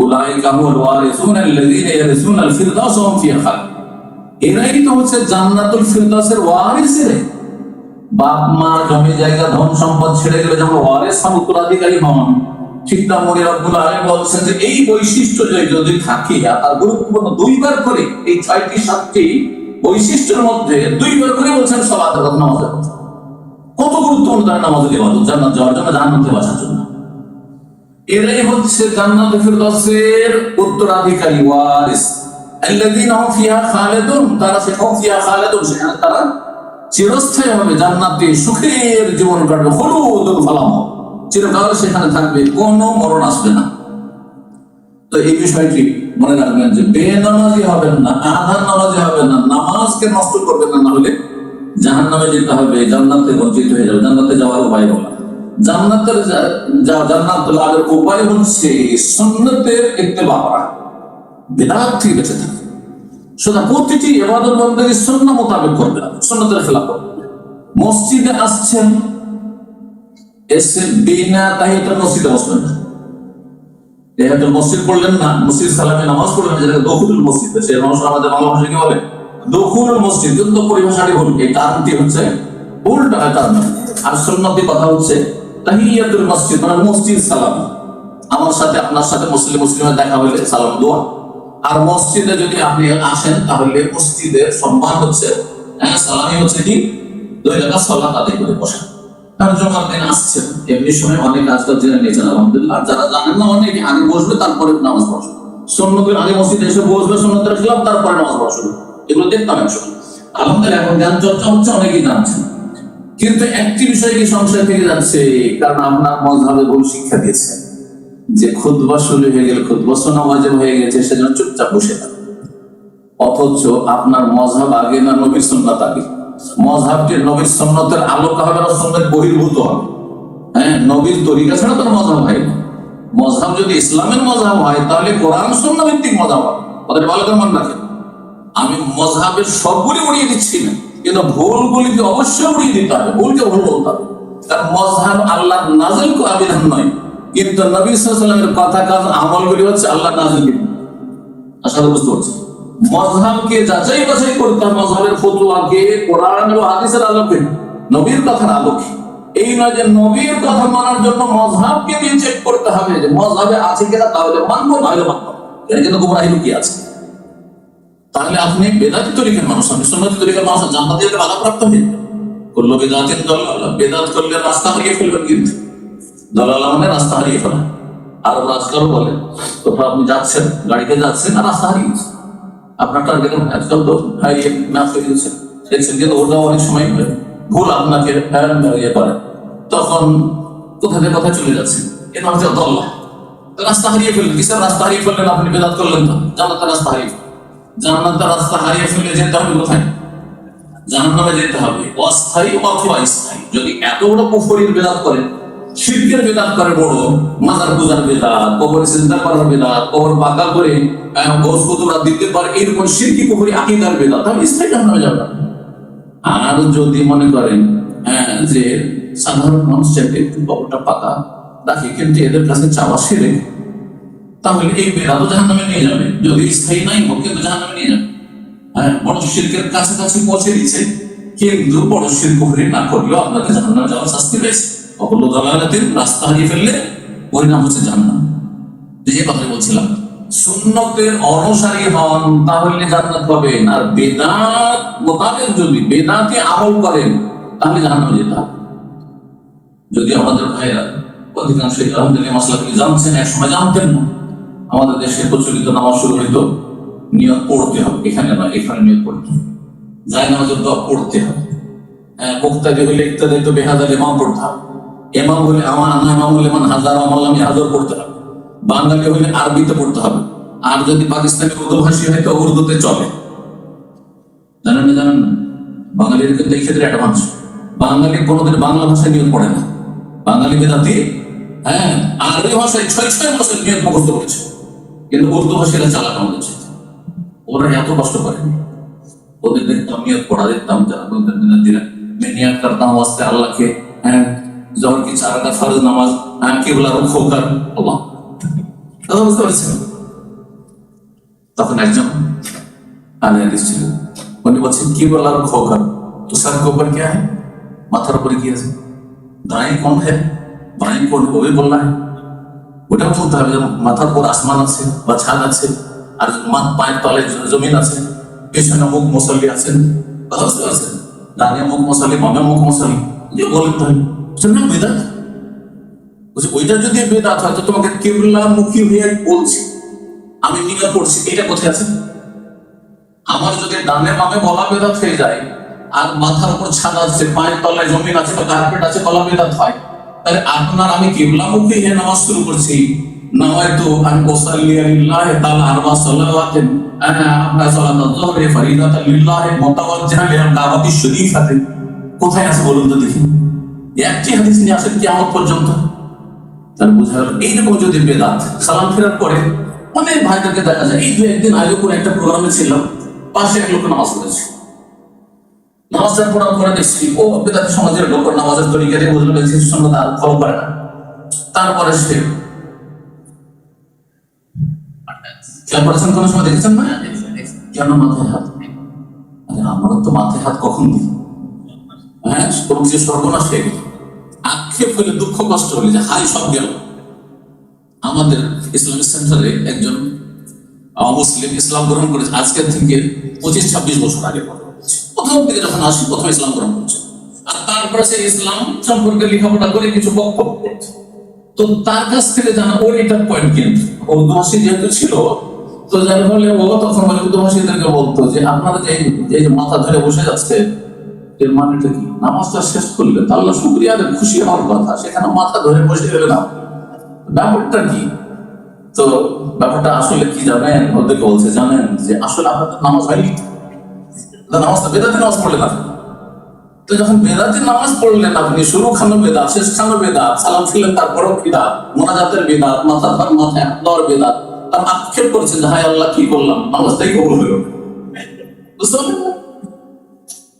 উলাইকা হুমুল ওয়ারিসুনা আল্লাযীনা ইয়ারিসুনাল ফিরদাউস ওয়া হুম ফিহা খালিদুন, এরাই তো হচ্ছে জান্নাতুল ফিরদাউসের ওয়ারিস। বাপ মার জমি জায়গা ধন সম্পদ ছেড়ে গেলে যেমন ওয়ারিস হন, উত্তরাধিকারী হন, ঠিক তেমনি রব্বুল আলামিন বলছেন যে এই বৈশিষ্ট্য যদি থাকে, আর গুরুত্বপূর্ণ 2 বার করে, এই 6টি-7টি বৈশিষ্ট্যের মধ্যে 2 বার করে বলছেন সালাতের কথা, নামাজের কথা। কত গুরুত্বপূর্ণ তার নামাজের ইবাদত, জান্নাত যাওয়ার জন্য, জান্নাতে বাঁচার জন্য। এরাই হচ্ছে জান্নাতুল ফিরদাউসের উত্তরাধিকারী, ওয়ারিস। আল্লাযীনা হুম ফিহা খালিদুন, তারা হুম ফিহা খালিদুন, সেখানে তারা চিরস্থায়ী হবে, জান্নাতে সুখের জীবন কাটবে, খুলুদুল ফালাহ, চিরকাল সেখানে থাকবে, কোনো মরণ আসবে না। তো এই বিষয়টি মনে রাখবেন যে বেনামাজি হবেন না, আধার নামাজি হবেন না, নামাজকে নষ্ট করবেন না, নাহলে জাহান্নামে যেতে হবে, জান্নাতে বঞ্চিত হয়ে যাবে। জান্নাতে যাওয়ার উপায় বলা, জান্নাত লাভের উপায় হচ্ছে সুন্নতের ইত্তেবা করা, বিদআত থেকে বেঁচে থাকা। সুতরাং প্রতিটি ইবাদত বন্দেগী সুন্নাহ মোতাবেক করবে, সুন্নতের খেলাফ করবে। মসজিদে আসছেন, এসে বিনা তাহিয়াতুল মসজিদে বসবেন না। তাহিয়াতুল মসজিদ পড়লেন না, মসজিদ সালামে নামাজ পড়লেন, যেটাকে দুখুলুল মসজিদ, সেই মানুষ আমাদের বাংলা ভাষায় কি বলে? দুখুলুল মসজিদ। কিন্তু পরিভাষাটি ভুল, এই কারণটি হচ্ছে উল্টা কারণ। আর সুন্নতের কথা হচ্ছে তাহিয়াতুল মসজিদ, মানে মসজিদ সালাম। আমার সাথে আপনার সাথে মুসলিমের দেখা হইলে সালাম দোয়া। আর মসজিদে যদি আপনি আসেন, তাহলে মসজিদের সম্মান হচ্ছে, সালামি হচ্ছে কি 2 রাকাত সালাত আদায় করে বসা। তার জমার দিন আসছেন, এমনি সময় অনেক আজকাল জেনে নিয়েছেন আলহামদুলিল্লাহ। যারা জানেন না, অনেকে আগে বসবে তারপরে নামাজ পড়বে, সুন্নতের আগে মসজিদে এসে বসবে, সুন্নতের খেলাফ, তারপরে নামাজ পড়বে। এগুলো দেখতাম একসময়। আলহামদুলিল্লাহ এখন জ্ঞান চর্চা হচ্ছে, অনেকেই জানছেন। কিন্তু একটি বিষয় কি সংশয় থেকে যাচ্ছে, কারণ আপনার মাযহাবে ভুল শিক্ষা দিয়েছে যে খুতবা শুরু হয়ে গেলে, খুতবা শোনা ওয়াজিব হয়ে গেছে, সেজন্য চুপচাপ বসে থাকে। অথচ আপনার মাযহাব আগে না নবীর সুন্নাত আগে? মাযহাবটি নবীর সুন্নতের আলোকে হবে না সুন্নাত বহির্ভূত হবে? নবীর তরিকা ছাড়া তো মাযহাব হয় না। মাযহাব যদি ইসলামের মাযহাব হয়, তাহলে কোরআন সুন্নাহ ভিত্তিক মাযহাব হবে। কথাটা ভালো করে মনে রাখেন। আমি মাযহাবের সবগুলি উড়িয়ে দিচ্ছি না, কিন্তু ভুলগুলিকে অবশ্যই উড়িয়ে দিতে হবে, ভুলকে ভুল বলতে হবে। কারণ মাযহাব আল্লাহর নাযিল করা বিধান নয়, কিন্তু নবী সাল্লাল্লাহু আলাইহি ওয়াসাল্লামের কথা কাজ আমলগুলি হচ্ছে আল্লাহর নাযিল বিধান। আসলে বুঝতে পারছি, মাযহাবকে যাচাই বাছাই করতে হবে, মাযহাবের ফতোয়াকে কোরআন ও হাদিসের আলোকে, নবীর কথার আলোকে। এই নয় যে নবীর কথা মানার জন্য মাযহাবকে দিয়ে চেক করতে হবে যে মাযহাবে আছে কিনা, তাহলে মানবো, নাহলে মানবো। এর কিন্তু গোমরাহি লুকিয়ে আছে। তাহলে আপনি বেদাতি তরিকার মানুষ, আপনি সুন্নতি তরিকার মানুষ, জান্নাতে যেতে বাধাপ্রাপ্ত হয়ে যাবেন। কুল্লু বিদআতিন দালালাহ, বেদাত করলে রাস্তা হারিয়ে ফেলবেন। কিন্তু দালালাহ মানে রাস্তা হারিয়ে ফেলা। আর আজকালও বলে, কোথাও আপনি যাচ্ছেন, গাড়িতে যাচ্ছেন আর রাস্তা হারিয়ে গেছে, আপনার টার্গেট আজকাল তো হারিয়ে ম্যাপ হয়ে গেছে, দেখছেন। কিন্তু ওটাও অনেক সময় ভুল আপনাকে ইয়ে করে, তখন কোথা থেকে কোথায় চলে যাচ্ছে, এর মানে হচ্ছে দল্লাহ। রাস্তা হারিয়ে ফেললেন, কিসের রাস্তা হারিয়ে ফেললেন? আপনি বেদাত করলেন, তো জান্নাতের রাস্তা হারিয়ে ফেললেন। জান্নাতের রাস্তা হারিয়ে ফেললে যেতে হবে কোথায়? জাহান্নামে যেতে হবে, অস্থায়ী অথবা স্থায়ী। যদি এত বড় কুফরির বেদাত করে, শিরকের বেদাত করে, বড় মাজার পূজার বেদাত, কবর সিজদা করার বেদাত, কবর পাকা করে গোস কুতুবা দিতে পারে, এরকম শিরকি কুফরি আকীদার বেদাত, তাহলে স্থায়ী জাহান্নামে যাবে। আর যদি মনে করেন যে সাধারণ মানুষ চাইতে একটু কবরটা পাকা রাখে, কিন্তু এদের কাছে চাওয়া শিরক, তাহলে এই বেদাতও জাহান্নামে নিয়ে যাবে। যদি স্থায়ী নাই হোক, কিন্তু জাহান্নামে নিয়ে যাবে। বড় শিরকের কাছাকাছি পৌঁছে দিচ্ছে, কিন্তু বড় শিরক কুফরি না করলেও আপনাকে জাহান্নামে যাওয়ার শাস্তি রয়েছে। অকুল্লু দালালাতিন, রাস্তা হারিয়ে ফেললে পরিণাম হচ্ছে জাহান্নাম। যে কথা বলছিলাম, সুন্নতের অনুসারী হন, তাহলে জান্নাত পাবেন। আর বেদাত মোতাবেক যদি বেদাতে আমল করেন, তাহলে জাহান্নামে যেতে হবে। যদি আমাদের ভাইরা অধিকাংশ আলহামদুলিল্লাহ মাসলাগুলি জানছেন, এক সময় জানতেন না। আমাদের দেশে প্রচলিত নামাজ শুরু হইতো, নিয়ত পড়তে হবে, এখানে নয়, এখানে নিয়ত পড়তে হবে, যায় নামাজের দোয়া পড়তে হবে। মুক্তাদি হইলে ইত্যাদি তো বেহাজার ইমাম পড়তে হবে। ইমাম হলে আমার আনা ইমাম হলে মান হাজার আমাল্লামি হাজার পড়তে হবে। বাঙালি হলে আরবিতে পড়তে হবে। আর যদি পাকিস্তানি উর্দু ভাষী হয়, তো উর্দুতে চলে। জানেন না? জানেন না? বাঙালির কিন্তু এই ক্ষেত্রে অ্যাডভান্স। বাঙালি কোনোদিন বাংলা ভাষায় নিয়ত পড়ে না। বাঙালি বেদাতি আরবি ভাষায় 6 বছর নিয়ত মুখস্থ করেছে, কিন্তু উর্দু ভাষীরা চালাক আমাদের চাইতে। ওরা এত কষ্ট করেনি। ওদের দেখতাম নিয়ত পড়া, দেখতাম যারা নিয়ত করতাম ওয়াস্তে আল্লাহকে, জোহর কি 4 রাকাত ফরজ নামাজ, কিবলা রুখু কর আল্লাহ। কথা বুঝতে পারছেন? তখন একজন আলে হাদিস ছিল, উনি বলছেন কিবলা রুখু কর, তো সর के ऊपर क्या है? মাথার উপরে কি আছে? দাঁড়াই কোন है? বাঁই কোন? ওই বললা है। ওটা বলতে হবে, মাথার উপর আসমান আছে বা ছাদ আছে, আর পায়ের তলে জমিন আছে, পেছনে মুখ মুসল্লি আছেন। কথা বুঝতে পারছেন? ডানে মুখ মুসল্লি, বামে মুখ মুসল্লি, যে বলতে হবে বেদাত। ওইটা যদি বেদাত হয়, তো তোমাকে কিবলা মুখী হয়ে বলছি, আমি নিয়ত পড়ছি, এটা কোথায় আছে? আমার যদি ডানে বামে বলা বেদাত হয়ে যায়, আর মাথার উপর ছাদ আছে, পায়ের তলায় জমিন আছে বা কার্পেট আছে, বলা বেদাত হয়, তাহলে আপনার আমি কিবলামুখী হয়ে নামাজ শুরু করছি, নাওয়াইতু আন উসাল্লি লিল্লাহি তাআলা আরবা সালাওয়াতিন আপনার সালাতুল যুহরি ফরিদাতান লিল্লাহি মুতাওয়াজ্জিহান ইলা কাবাতি শরীফাতে, কোথায় আছে বলুন তো দেখি? একটি হাদিস নিয়ে আসেন কিয়ামত পর্যন্ত। তার বোঝা গেল এইরকম যদি বেদাত সালাম ফেরার পরে অনেক ভাইদেরকে দেখা যায়। এই 2-1 দিন আগে কোন একটা প্রোগ্রামে ছিলাম, পাশে এক লোক নামাজ পড়েছে, নামাজটা পড়ার পরে দেখছি ও বেদাতি সমাজের লোক, নামাজের তরিকাতে বুঝলো সুন্নাত আর ফলো করে না। তারপরে সে খেয়াল করেছেন কোন সময় দেখেছেন না কেন মাথায় হাত? আমরা তো মাথায় হাত কখন দিই? হ্যাঁ, যে সর্বনাশ হয়ে গেল, আক্ষেপ হলে, দুঃখ কষ্ট হলে যে হাই সব গেল। আমাদের ইসলামিক সেন্টারে একজন মুসলিম ইসলাম গ্রহণ করেছে আজকের থেকে 25-26 বছর আগে, প্রথম থেকে যখন আসি প্রথম ইসলাম গ্রহণ করছে, আর তারপরে সে ইসলাম সম্পর্কে লেখাপড়া করে কিছু বক্তব্য করছে। তো তার কাছ থেকে জানা ওর এটা পয়েন্ট, কিন্তু উর্দুভাষী যেহেতু ছিল, তো যার ফলে ও তখন উর্দুভাষীদেরকে বলতো যে আপনারা যে মাথা ধরে বসে যাচ্ছে, এর মানেটা কি? নামাজটা শেষ করলে তো আল্লাহ শুকরিয়া দেন, খুশি হওয়ার কথা, সেখানে মাথা ধরে বসে গেলে না, ব্যাপারটা কি? তো ব্যাপারটা আসলে কি জানেন? ওদেরকে বলছে জানেন যে আসলে আপনাদের নামাজ হয়নি, নামাজটা বেদাতি নামাজ পড়লেন আপনি। তো যখন বেদাতি নামাজ পড়লেন আপনি, শুরু খানো বেদাত, শেষ খানো বেদাত, সালাম ফিরলেন তারপরও বেদাত, মোনাজাতের বেদাত, মাথা ধর মাথায় হাত দেওয়ার বেদাত, তার আক্ষেপ করছেন যে হায় আল্লাহ কি করলাম, নামাজটাই কবুল হলো। বুঝতে পারলেন?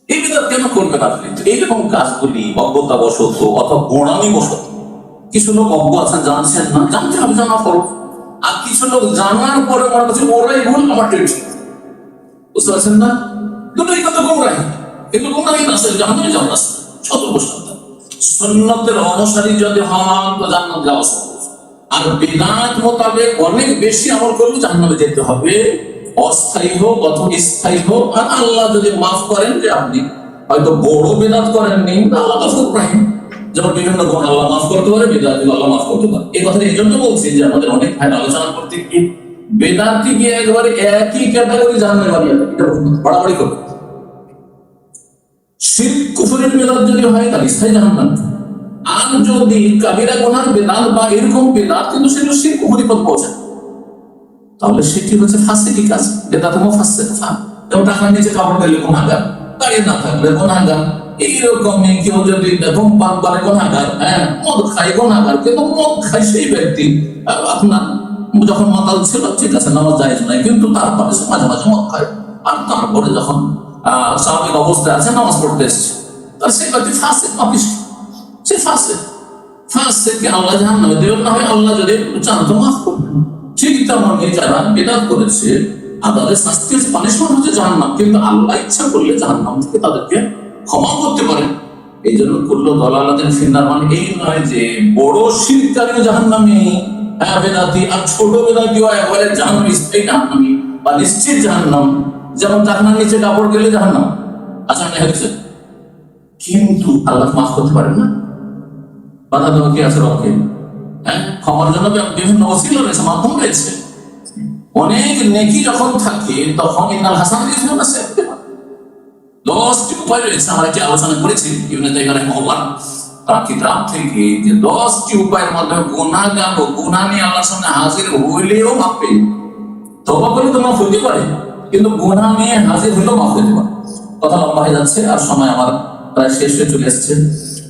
এই বেদাত কেন করবেন আপনি? এইরকম কাজগুলি অজ্ঞতা বশত অথবা গোড়ামি বশত, কিছু লোক অজ্ঞ আছেন, জানছেন না, জানতে হবে, জানা করো। আর কিছু লোক জানার পরে মনে করছে ওরাই ভুল, আমার ঠিক। বুঝতে পারছেন না? দুটোই কত গোমরাহি, এগুলো গোমরাহি না, জাহান্নামে যাওয়ার রাস্তা। সতর্ক সাবধান। সুন্নতের অনুসারী যদি হন তো জান্নাত যাওয়া সহজ, আর বিদআত মোতাবেক অনেক বেশি আমল করলে জাহান্নামে যেতে হবে, অস্থায়ী হোক অথবা স্থায়ী হোক। আর আল্লাহ যদি মাফ করেন, যে আপনি হয়তো বড় বিদআত করেননি, আল্লাহ গফুর রহিম, যেমন বিভিন্ন গুণ আল্লাহ মাফ করতে পারে, বিদআত আল্লাহ মাফ করতে পারে। এই কথাটা এই জন্য বলছি যে আমাদের অনেক ভাই আলোচনা করতে গিয়ে বেদাতি গিয়ে একবারে একই ক্যাটাগরি জাহান্নামে বানিয়ে দেয়, এটা বাড়াবাড়ি করবে। শিরক কুফরের বেদাত যদি হয় তাহলে স্থায়ী জাহান্নাম, আর যদি কাবিরা গুনার বেদাত বা এরকম বেদাত কিন্তু সেগুলো শিরক কুফরি পদ পৌঁছে, তাহলে সেটি হচ্ছে ফাসিকি কাজ, বেদাত মুফাসসিক। যেমন টাকার নিচে কাপড় দিলে গুনাহগার, দাঁড়িয়ে না থাকলে গুনাহগার। এইরকমই কেউ যদি ধূমপান করে গুনাহগার, হ্যাঁ, মদ খায় গুনাহগার। কিন্তু মদ খায় সেই ব্যক্তি আপনার যখন মাতাল ছিল ঠিক আছে, নামাজ জায়েজ নাই, কিন্তু তারপরে সে মাঝে মাঝে মদ খায়, আর তারপরে যখন স্বাভাবিক অবস্থায় আছে নামাজ পড়তে এসছে, তার সেই ব্যক্তি ফাসিক, পাপিষ্ঠ, সে ফাসিক। ফাসিককে আল্লাহ জাহান্নামে দেবেন না, হয় আল্লাহ যদি চান তো মাফ করবেন। ঠিক তেমনই যারা বিদআত করেছে আর তাদের শাস্তি হচ্ছে, পানিশমেন্ট হচ্ছে জাহান্নাম, কিন্তু আল্লাহ ইচ্ছা করলে জাহান্নাম থেকে তাদেরকে ক্ষমা করতে পারেন। এই জন্য কুল্লু দালালাতিন ফিন্নার, মানে এই নয় যে বড় শিরকারীও জাহান্নামী, হ্যাঁ বেদাতি, আর ছোট বেদাতিও একবারে জাহান্নামী, স্থায়ী জাহান্নামী বা নিশ্চিত জাহান্নাম। যেমন জাহান্নামের নিচে কাপড় গেলে জাহান্নাম, আচ্ছা না হয়েছে, কিন্তু আল্লাহ মাফ করতে পারেন না। বাধা দেওয়া কি আছে রক্ষে? হ্যাঁ, ক্ষমার জন্য বিভিন্ন ওসিলা রয়েছে, মাধ্যম রয়েছে। অনেক নেকি যখন থাকে তখন ইন্নাল হাসানাতি ইউযহিবুন সাইয়্যাত, 10টি উপায় রয়েছে। আমরা কি আলোচনা করেছি ইবনে তাইমিয়া রাহিমাহুল্লাহ তার কিতাব থেকে, যে 10টি উপায়ের মাধ্যমে গুনাহগার ও গুনাহ নিয়ে আল্লাহর সামনে হাজির হইলেও মাফ পেয়ে, তওবা করলে তো মাফ হতে পারে, কিন্তু গুনাহ নিয়ে হাজির হইলেও মাফ হতে পারে। কথা লম্বা হয়ে যাচ্ছে আর সময় আমার প্রায় শেষ হয়ে চলে এসেছে।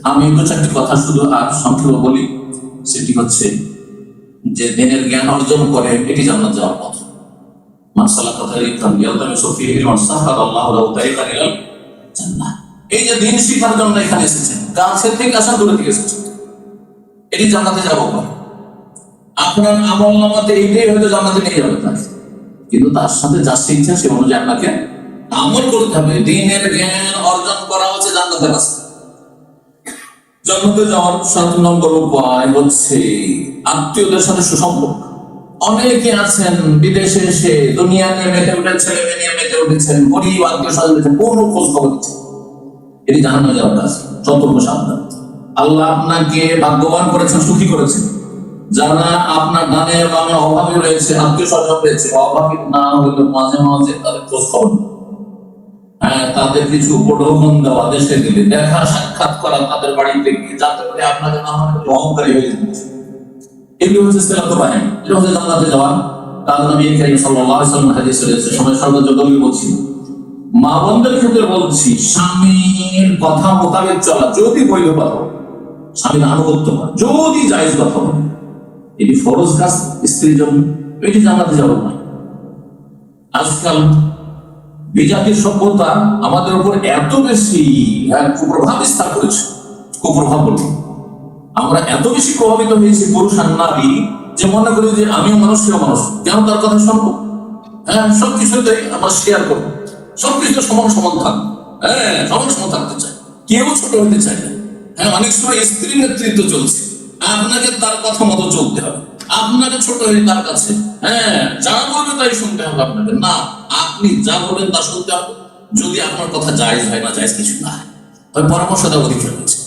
আমি 2-4টি কথা শুধু আর সংক্ষেপে বলি। সেটি হচ্ছে যে দিনের জ্ঞান অর্জন করে এটি জান্নাত যাওয়ার পথ। মান সালাকা তারিকান ইয়ালতামিসু ফীহি ইলমান সাহারাল্লাহু লাহু তারিকান ইলাল জান্নাহ। এই যে দিন শিখার জন্য এখানে এসেছেন, কাছে থেকে আসেন দূরে থেকে এসেছেন, এটি জান্নাতে যাব বলে। আপনার আমলনামাতে এইটাই হয়তো জান্নাতে নিয়ে যাবে তাকে, কিন্তু তার সাথে যা শিখছেন সে অনুযায়ী আপনাকে আমল করতে হবে। দিনের জ্ঞান অর্জন করা হচ্ছে জান্নাতের রাস্তা। জান্নাতে যাওয়ার 7 নম্বর উপায় হচ্ছে আত্মীয়দের সাথে সুসম্পর্ক। অনেকে আছেন বিদেশে এসে দুনিয়া নিয়ে মেতে উঠেছেন, ছেলে মেয়ে নিয়ে মেতে উঠেছেন, গরিব আত্মীয় স্বজন কোনো খোঁজ খবর দিচ্ছেন, এটি জানানো যাওয়ার কাজ। সতর্ক সাবধান। আল্লাহ আপনাকে ভাগ্যবান করেছেন, সুখী করেছেন। যারা আপনার ডানে বামে অভাবী রয়েছে, আত্মীয় স্বজন রয়েছে, অভাবী না হইলে মাঝে মাঝে তাদের খোঁজ খবর, হ্যাঁ, তাদের কিছু প্রলোভন দেওয়া, দেশে দিলে দেখা সাক্ষাৎ করা তাদের বাড়িতে গিয়ে, যাতে করে আপনাকে না মনে করে অহংকারী হয়ে যেতে। এগুলো হচ্ছে সিলাতুর রাহিম, এটা হচ্ছে জান্নাতে যাওয়া। কারণ নবী কারীম সাল্লাল্লাহু আলাইহি ওয়াসাল্লাম হাদিসে রয়েছে, সময় সর্বোচ্চ দলিল বলছি, মা বোনদের ক্ষেত্রে বলছি, স্বামীর কথা মোতাবেক চলা, যদি বৈধ কথা বলে, স্বামীর আনুগত্য করা, যদি জায়েজ কথা বলে, এটি ফরজ কাজ স্ত্রীর জন্য, এটি জান্নাতে যাওয়া নয়। আজকাল বিজাতির সভ্যতা আমাদের উপর এত বেশি কুপ্রভাব বিস্তার করেছে, কুপ্রভাব বলবো, আমরা এত বেশি প্রভাবিত হয়েছি পুরুষ আর নারী, যে মনে করি যে আমিও মানুষ, সেও মানুষ, কেন তার কথা শুনবো? হ্যাঁ, সবকিছুতে আমরা শেয়ার করবো, সবকিছুতে সমান সমান থাকবো। হ্যাঁ, সমান সমান থাকতে চাই, কেউ ছোট হতে চাই না। হ্যাঁ, অনেক সময় স্ত্রীর নেতৃত্ব চলছে, আপনাকে তার কথা মতো চলতে হবে, আপনাকে ছোট হয়ে তার কাছে, হ্যাঁ, যা বলবে তাই শুনতে হবে আপনাকে। না, আপনি যা বলবেন তা শুনতে হবে। যদি আপনার কথা জায়েজ হয়, না জায়েজ কিছু না, তবে পরামর্শ দেওয়া অধিক রয়েছে,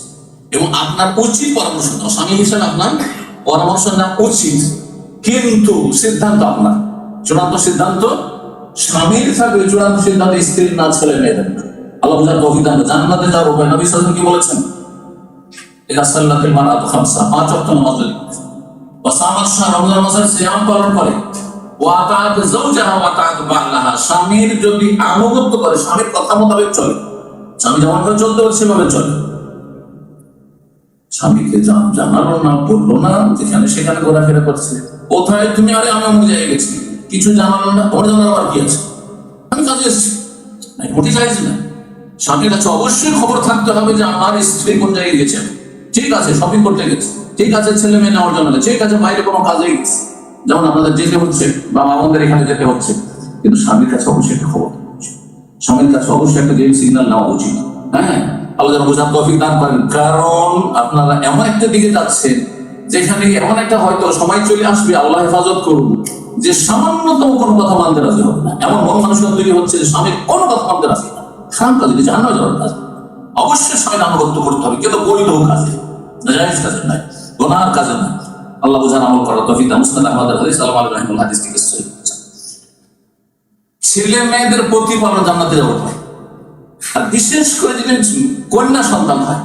এবং আপনার উচিত পরামর্শ দেওয়া। স্বামী হিসেবে আপনার পরামর্শ নেওয়া উচিত, কিন্তু সিদ্ধান্ত আপনার। চূড়ান্ত সিদ্ধান্ত স্বামীর থাকবে, চূড়ান্ত সিদ্ধান্ত স্ত্রীর না, ছেলে মেয়েদের না। আল্লাহ বুঝার তৌফিক দান করুন। জান্নাতে যাওয়ার উপায়, নবী সাল্লাল্লাহু আলাইহি ওয়াসাল্লাম কি বলেছেন? ইযা সাল্লাতিল মারআতু খামসা, 5 ওয়াক্ত নামাজ পড়ে, ওয়া সামাত শাহর, রমজান মাসের সিয়াম পালন করে, ওয়া আতাআত যাওজাহা ওয়া আতাআত বাহলাহা, স্বামীর যদি আনুগত্য করে, স্বামীর কথা মোতাবেক চলে, স্বামী যেমন করে চলতে হবে সেভাবে চলে, স্বামীকে জানালো না, বললো না, যেখানে সেখানে ঘোরাফেরা করছে, কোথায় তুমি, আরে আমি অমুক জায়গায় গেছি, কিছু জানালো না, তোমার জানার আবার কি আছে, আমি কাজে এসেছি, মোটি চাইছি না। স্বামীর কাছে অবশ্যই খবর থাকতে হবে যে আমার স্ত্রী কোন জায়গায় গেছে, ঠিক আছে শপিং করতে গেছে, ঠিক আছে ছেলে মেয়ে নেওয়ার জন্য, ঠিক আছে বাইরে কোনো কাজে গেছে, যেমন আপনাদের যেতে হচ্ছে বা আমাদের এখানে যেতে হচ্ছে, কিন্তু স্বামীর কাছে অবশ্যই একটা খবর, স্বামীর কাছে অবশ্যই একটা গ্রিন সিগন্যাল নেওয়া উচিত। হ্যাঁ, আল্লাহ যেন বোঝার তৌফিক দান করেন। কারণ আপনারা এমন একটা দিকে যাচ্ছেন যেখানে এমন একটা হয়তো সময় চলে আসবে, আল্লাহ হেফাজত করুন, যে সামান্যতম কোনো কথা মানতে রাজি হবে না। এমন মন মানুষের তৈরি হচ্ছে যে স্বামীর কোনো কথা মানতে রাজি না, খারাপ কাজে, জাহান্নামে যাওয়ার কাজ। অবশ্যই স্বামীর আনুগত্য করতে হবে, কিন্তু বৈধ কাজে, জায়েজ কাজে নয়, গুনাহের কাজে নয়। আল্লাহ বোঝার আমল করার তৌফিক দান। মুসনাদ আহমদ হাদিস সাল্লাল্লাহু আলাইহি ওয়াসাল্লাম হাদিস থেকে সহিহ। ছেলে মেয়েদের প্রতিপালন জান্নাতে যাওয়ার পর, আর বিশেষ করে যদি কন্যা সন্তান হয়,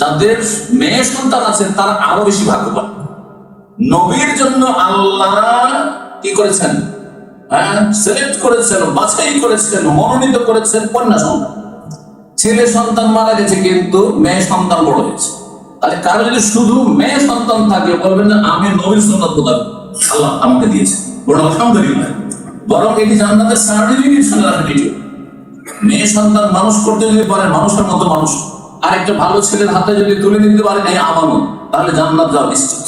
যাদের মেয়ে সন্তান আছে তারা আরো বেশি ভাগ্যবান। নবীর জন্য আল্লাহ কি করেছেন? সিলেক্ট করেছেন, বাছাই করেছেন, মনোনীত করেছেন কন্যা সন্তান। ছেলে সন্তান মারা গেছে কিন্তু মেয়ে সন্তান বড় হয়েছে। তাহলে কারো যদি শুধু মেয়ে সন্তান থাকে, বলবেন না আমি নবীর সুন্নাত প্রদান আল্লাহ আমাকে দিয়েছে, বড় আলহামদুলিল্লাহ। বরং এটি জান্নাতের সার্টিফিকেট শুনে রাখেন। মেয়ে সন্তান মানুষ করতে যদি পারেন, মানুষের মতো মানুষ, আর একটা ভালো ছেলের হাতে যদি তুলে দিতে পারেন এই আমানত, তাহলে জান্নাত যাওয়া নিশ্চিত।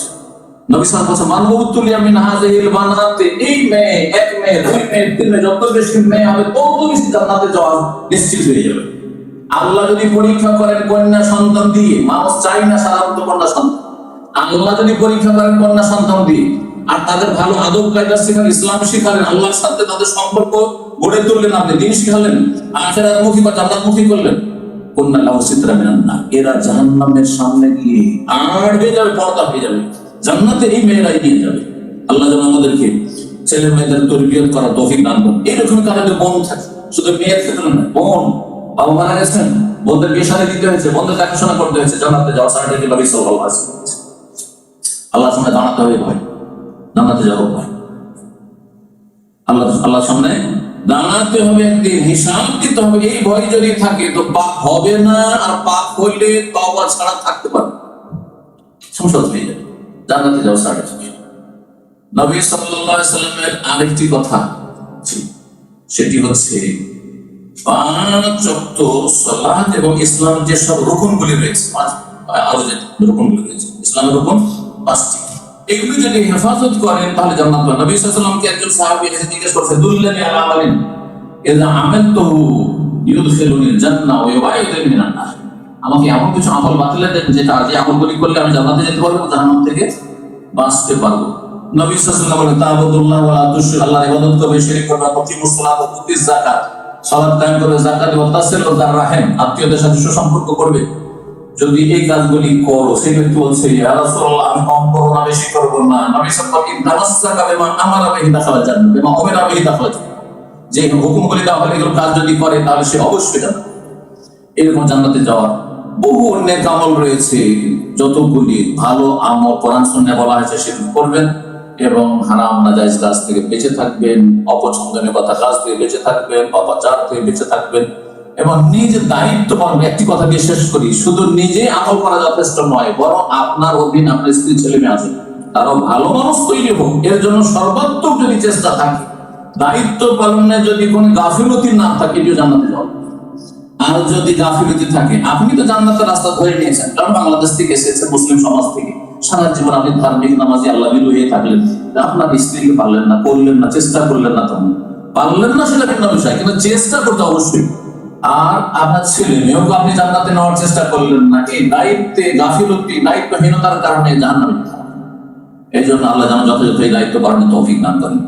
নবী সাল্লাল্লাহু আলাইহি ওয়াসাল্লাম মানবুতুলিয়া মিন হাযিহিল বানাতে, এই মেয়ে, এক মেয়ে, দুই মেয়ে, তিন মেয়ে, যত বেশি মেয়ে হবে তত বেশি জান্নাতে যাওয়া নিশ্চিত হয়ে যাবে। আল্লাহ যদি পরীক্ষা করেন কন্যা সন্তান দিয়ে, মানুষ চাই না সাধারণত কন্যা সন্তান, আল্লাহ যদি পরীক্ষা করেন কন্যা সন্তান দিয়ে, আর তাদের ভালো আদব কায়দা শেখালেন, ইসলাম শেখালেন, আল্লাহর সাথে তাদের সম্পর্ক গড়ে তুললেন, আপনি দিন শিখালেন, আখিরাতমুখী বা জান্নাতমুখী করলেন, কন্যা লাহু সিতরা মিনান নার, এরা জাহান্নামের সামনে গিয়ে আড় হয়ে যাবে, পর্দা হয়ে যাবে, জান্নাতে এই মেয়েরাই নিয়ে যাবে। আল্লাহ যেন আমাদেরকে ছেলে মেয়েদের তরবিয়ত করার তৌফিক দান করুন। এইরকম কারণে বোন থাকে, শুধু মেয়ের ক্ষেত্রে নয়, বোন, বাবা মারা গেছেন, বোনদের বিয়ে শাদী দিতে হয়েছে, বোনদের দেখাশোনা করতে হয়েছে, জান্নাতে যাওয়ার সার্টিফিকেট নবী সাল্লাল্লাহু আলাইহি ওয়াসাল্লাম। আল্লাহর সামনে দাঁড়াতে হবে ভয়, জান্নাতে যাবো ভয়, আল্লাহর সামনে দাঁড়াতে হবে, একদিন হিসাব দিতে হবে। এই ভয় যদি থাকে তো পাপ হবে না, আর পাপ হইলে তওবা ছাড়া থাকতে পারবে, সংশোধন হয়ে যাবে, জান্নাতে যাওয়ার সার্টিফিকেট। নবী সাল্লাল্লাহু আলাইহি ওয়াসাল্লামের আরেকটি কথা, সেটি হচ্ছে 5 ওয়াক্ত সালাত এবং ইসলামের যে সব রুকনগুলি রয়েছে, আরো যে রুকনগুলি রয়েছে, ইসলামের রুকন 5টি, এগুলো যদি হেফাজত করেন তাহলে জান্নাত পাবেন। নবী সাল্লাল্লাহু আলাইহি ওয়াসাল্লামকে একজন সাহাবী এসে জিজ্ঞেস করছে, দুল্লানি আলা আমালিন ইযা আমালতুহু ইউদখিলুনিল জান্নাহ ওয়া ইউবাইদুনি মিনান নার, আমাকে এমন কিছু আমল বাতলে দেন যেটা, যে আমলগুলি করলে আমি জান্নাতে যেতে পারবো, জাহান্নাম থেকে বাঁচতে পারবো। নবী সাল্লাল্লাহু আলাইহি ওয়াসাল্লাম বলেন, তা'বুদুল্লাহ ওয়া লা তুশরিকু, আল্লাহর ইবাদত করবে, শিরক করবে না, তুকিমুস সালাত ওয়া তুতিজ যাকাত, সালাত কায়েম করবে, যাকাত ওয়া তাসিলু যার রাহিম, আত্মীয়দের সাথে সুসম্পর্ক করবে। যদি এই কাজগুলি করো, সেই ব্যক্তি বলছে, ইয়া রাসূলুল্লাহ আমি কম করব না, বেশি করব না। নবী সাল্লাল্লাহু আলাইহি ওয়াসাল্লাম তামাসসাকা বিমা আমারা বিহি দাখালা জান্নাত, বিমা উমিরা বিহি দাখালা জান্নাত, যে হুকুমগুলি দেওয়া হলে এগুলো কাজ যদি করে তাহলে সে অবশ্যই জান্নাত। এরকম জান্নাতে যাওয়ার বহু নেক আমল রয়েছে। যতগুলি ভালো আমল কোরআন সুন্নাহ বলা হয়েছে সেগুলো করবেন এবং হারাম নাজায়েজ কাজ থেকে বেঁচে থাকবেন, অপছন্দনীয় কথা কাজ থেকে বেঁচে থাকবেন, অপচার থেকে বেঁচে থাকবেন এবং নিজের দায়িত্ব পালন। একটি কথা দিয়ে শেষ করি, শুধু নিজে আমল করা যথেষ্ট নয়, বরং আপনার অধীন আপনার স্ত্রী ছেলে মেয়ে আছে, তারাও ভালো মানুষ তৈরি হোক, এর জন্য সর্বাত্মক যদি চেষ্টা থাকে, দায়িত্ব পালনে যদি কোনো গাফিলতি না থাকে, এটিও জান্নাতে যাওয়া। আর যদি গাফিলতি থাকে, আপনি তো জান্নাতের রাস্তা ধরে নিয়েছেন, কারণ বাংলাদেশ থেকে এসেছে, মুসলিম সমাজ থেকে, সারা জীবন আপনি ধার্মিক নামাজি আল্লাহ বিরু হয়ে থাকলেন, আপনার স্ত্রীকে পারলেন না, করলেন না, চেষ্টা করলেন না, তখন পারলেন না সেটা ভিন্ন বিষয়, কিন্তু চেষ্টা করতে অবশ্যই। আর আপনার ছেলে মেয়েকে আপনি জান্নাতে নেওয়ার চেষ্টা করলেন না, এই দায়িত্বে গাফিলতি, দায়িত্বহীনতার কারণে জাহান্নামে। এই জন্য আল্লাহ যেন যথাযথ এই দায়িত্ব পালনের তৌফিক দান করেন।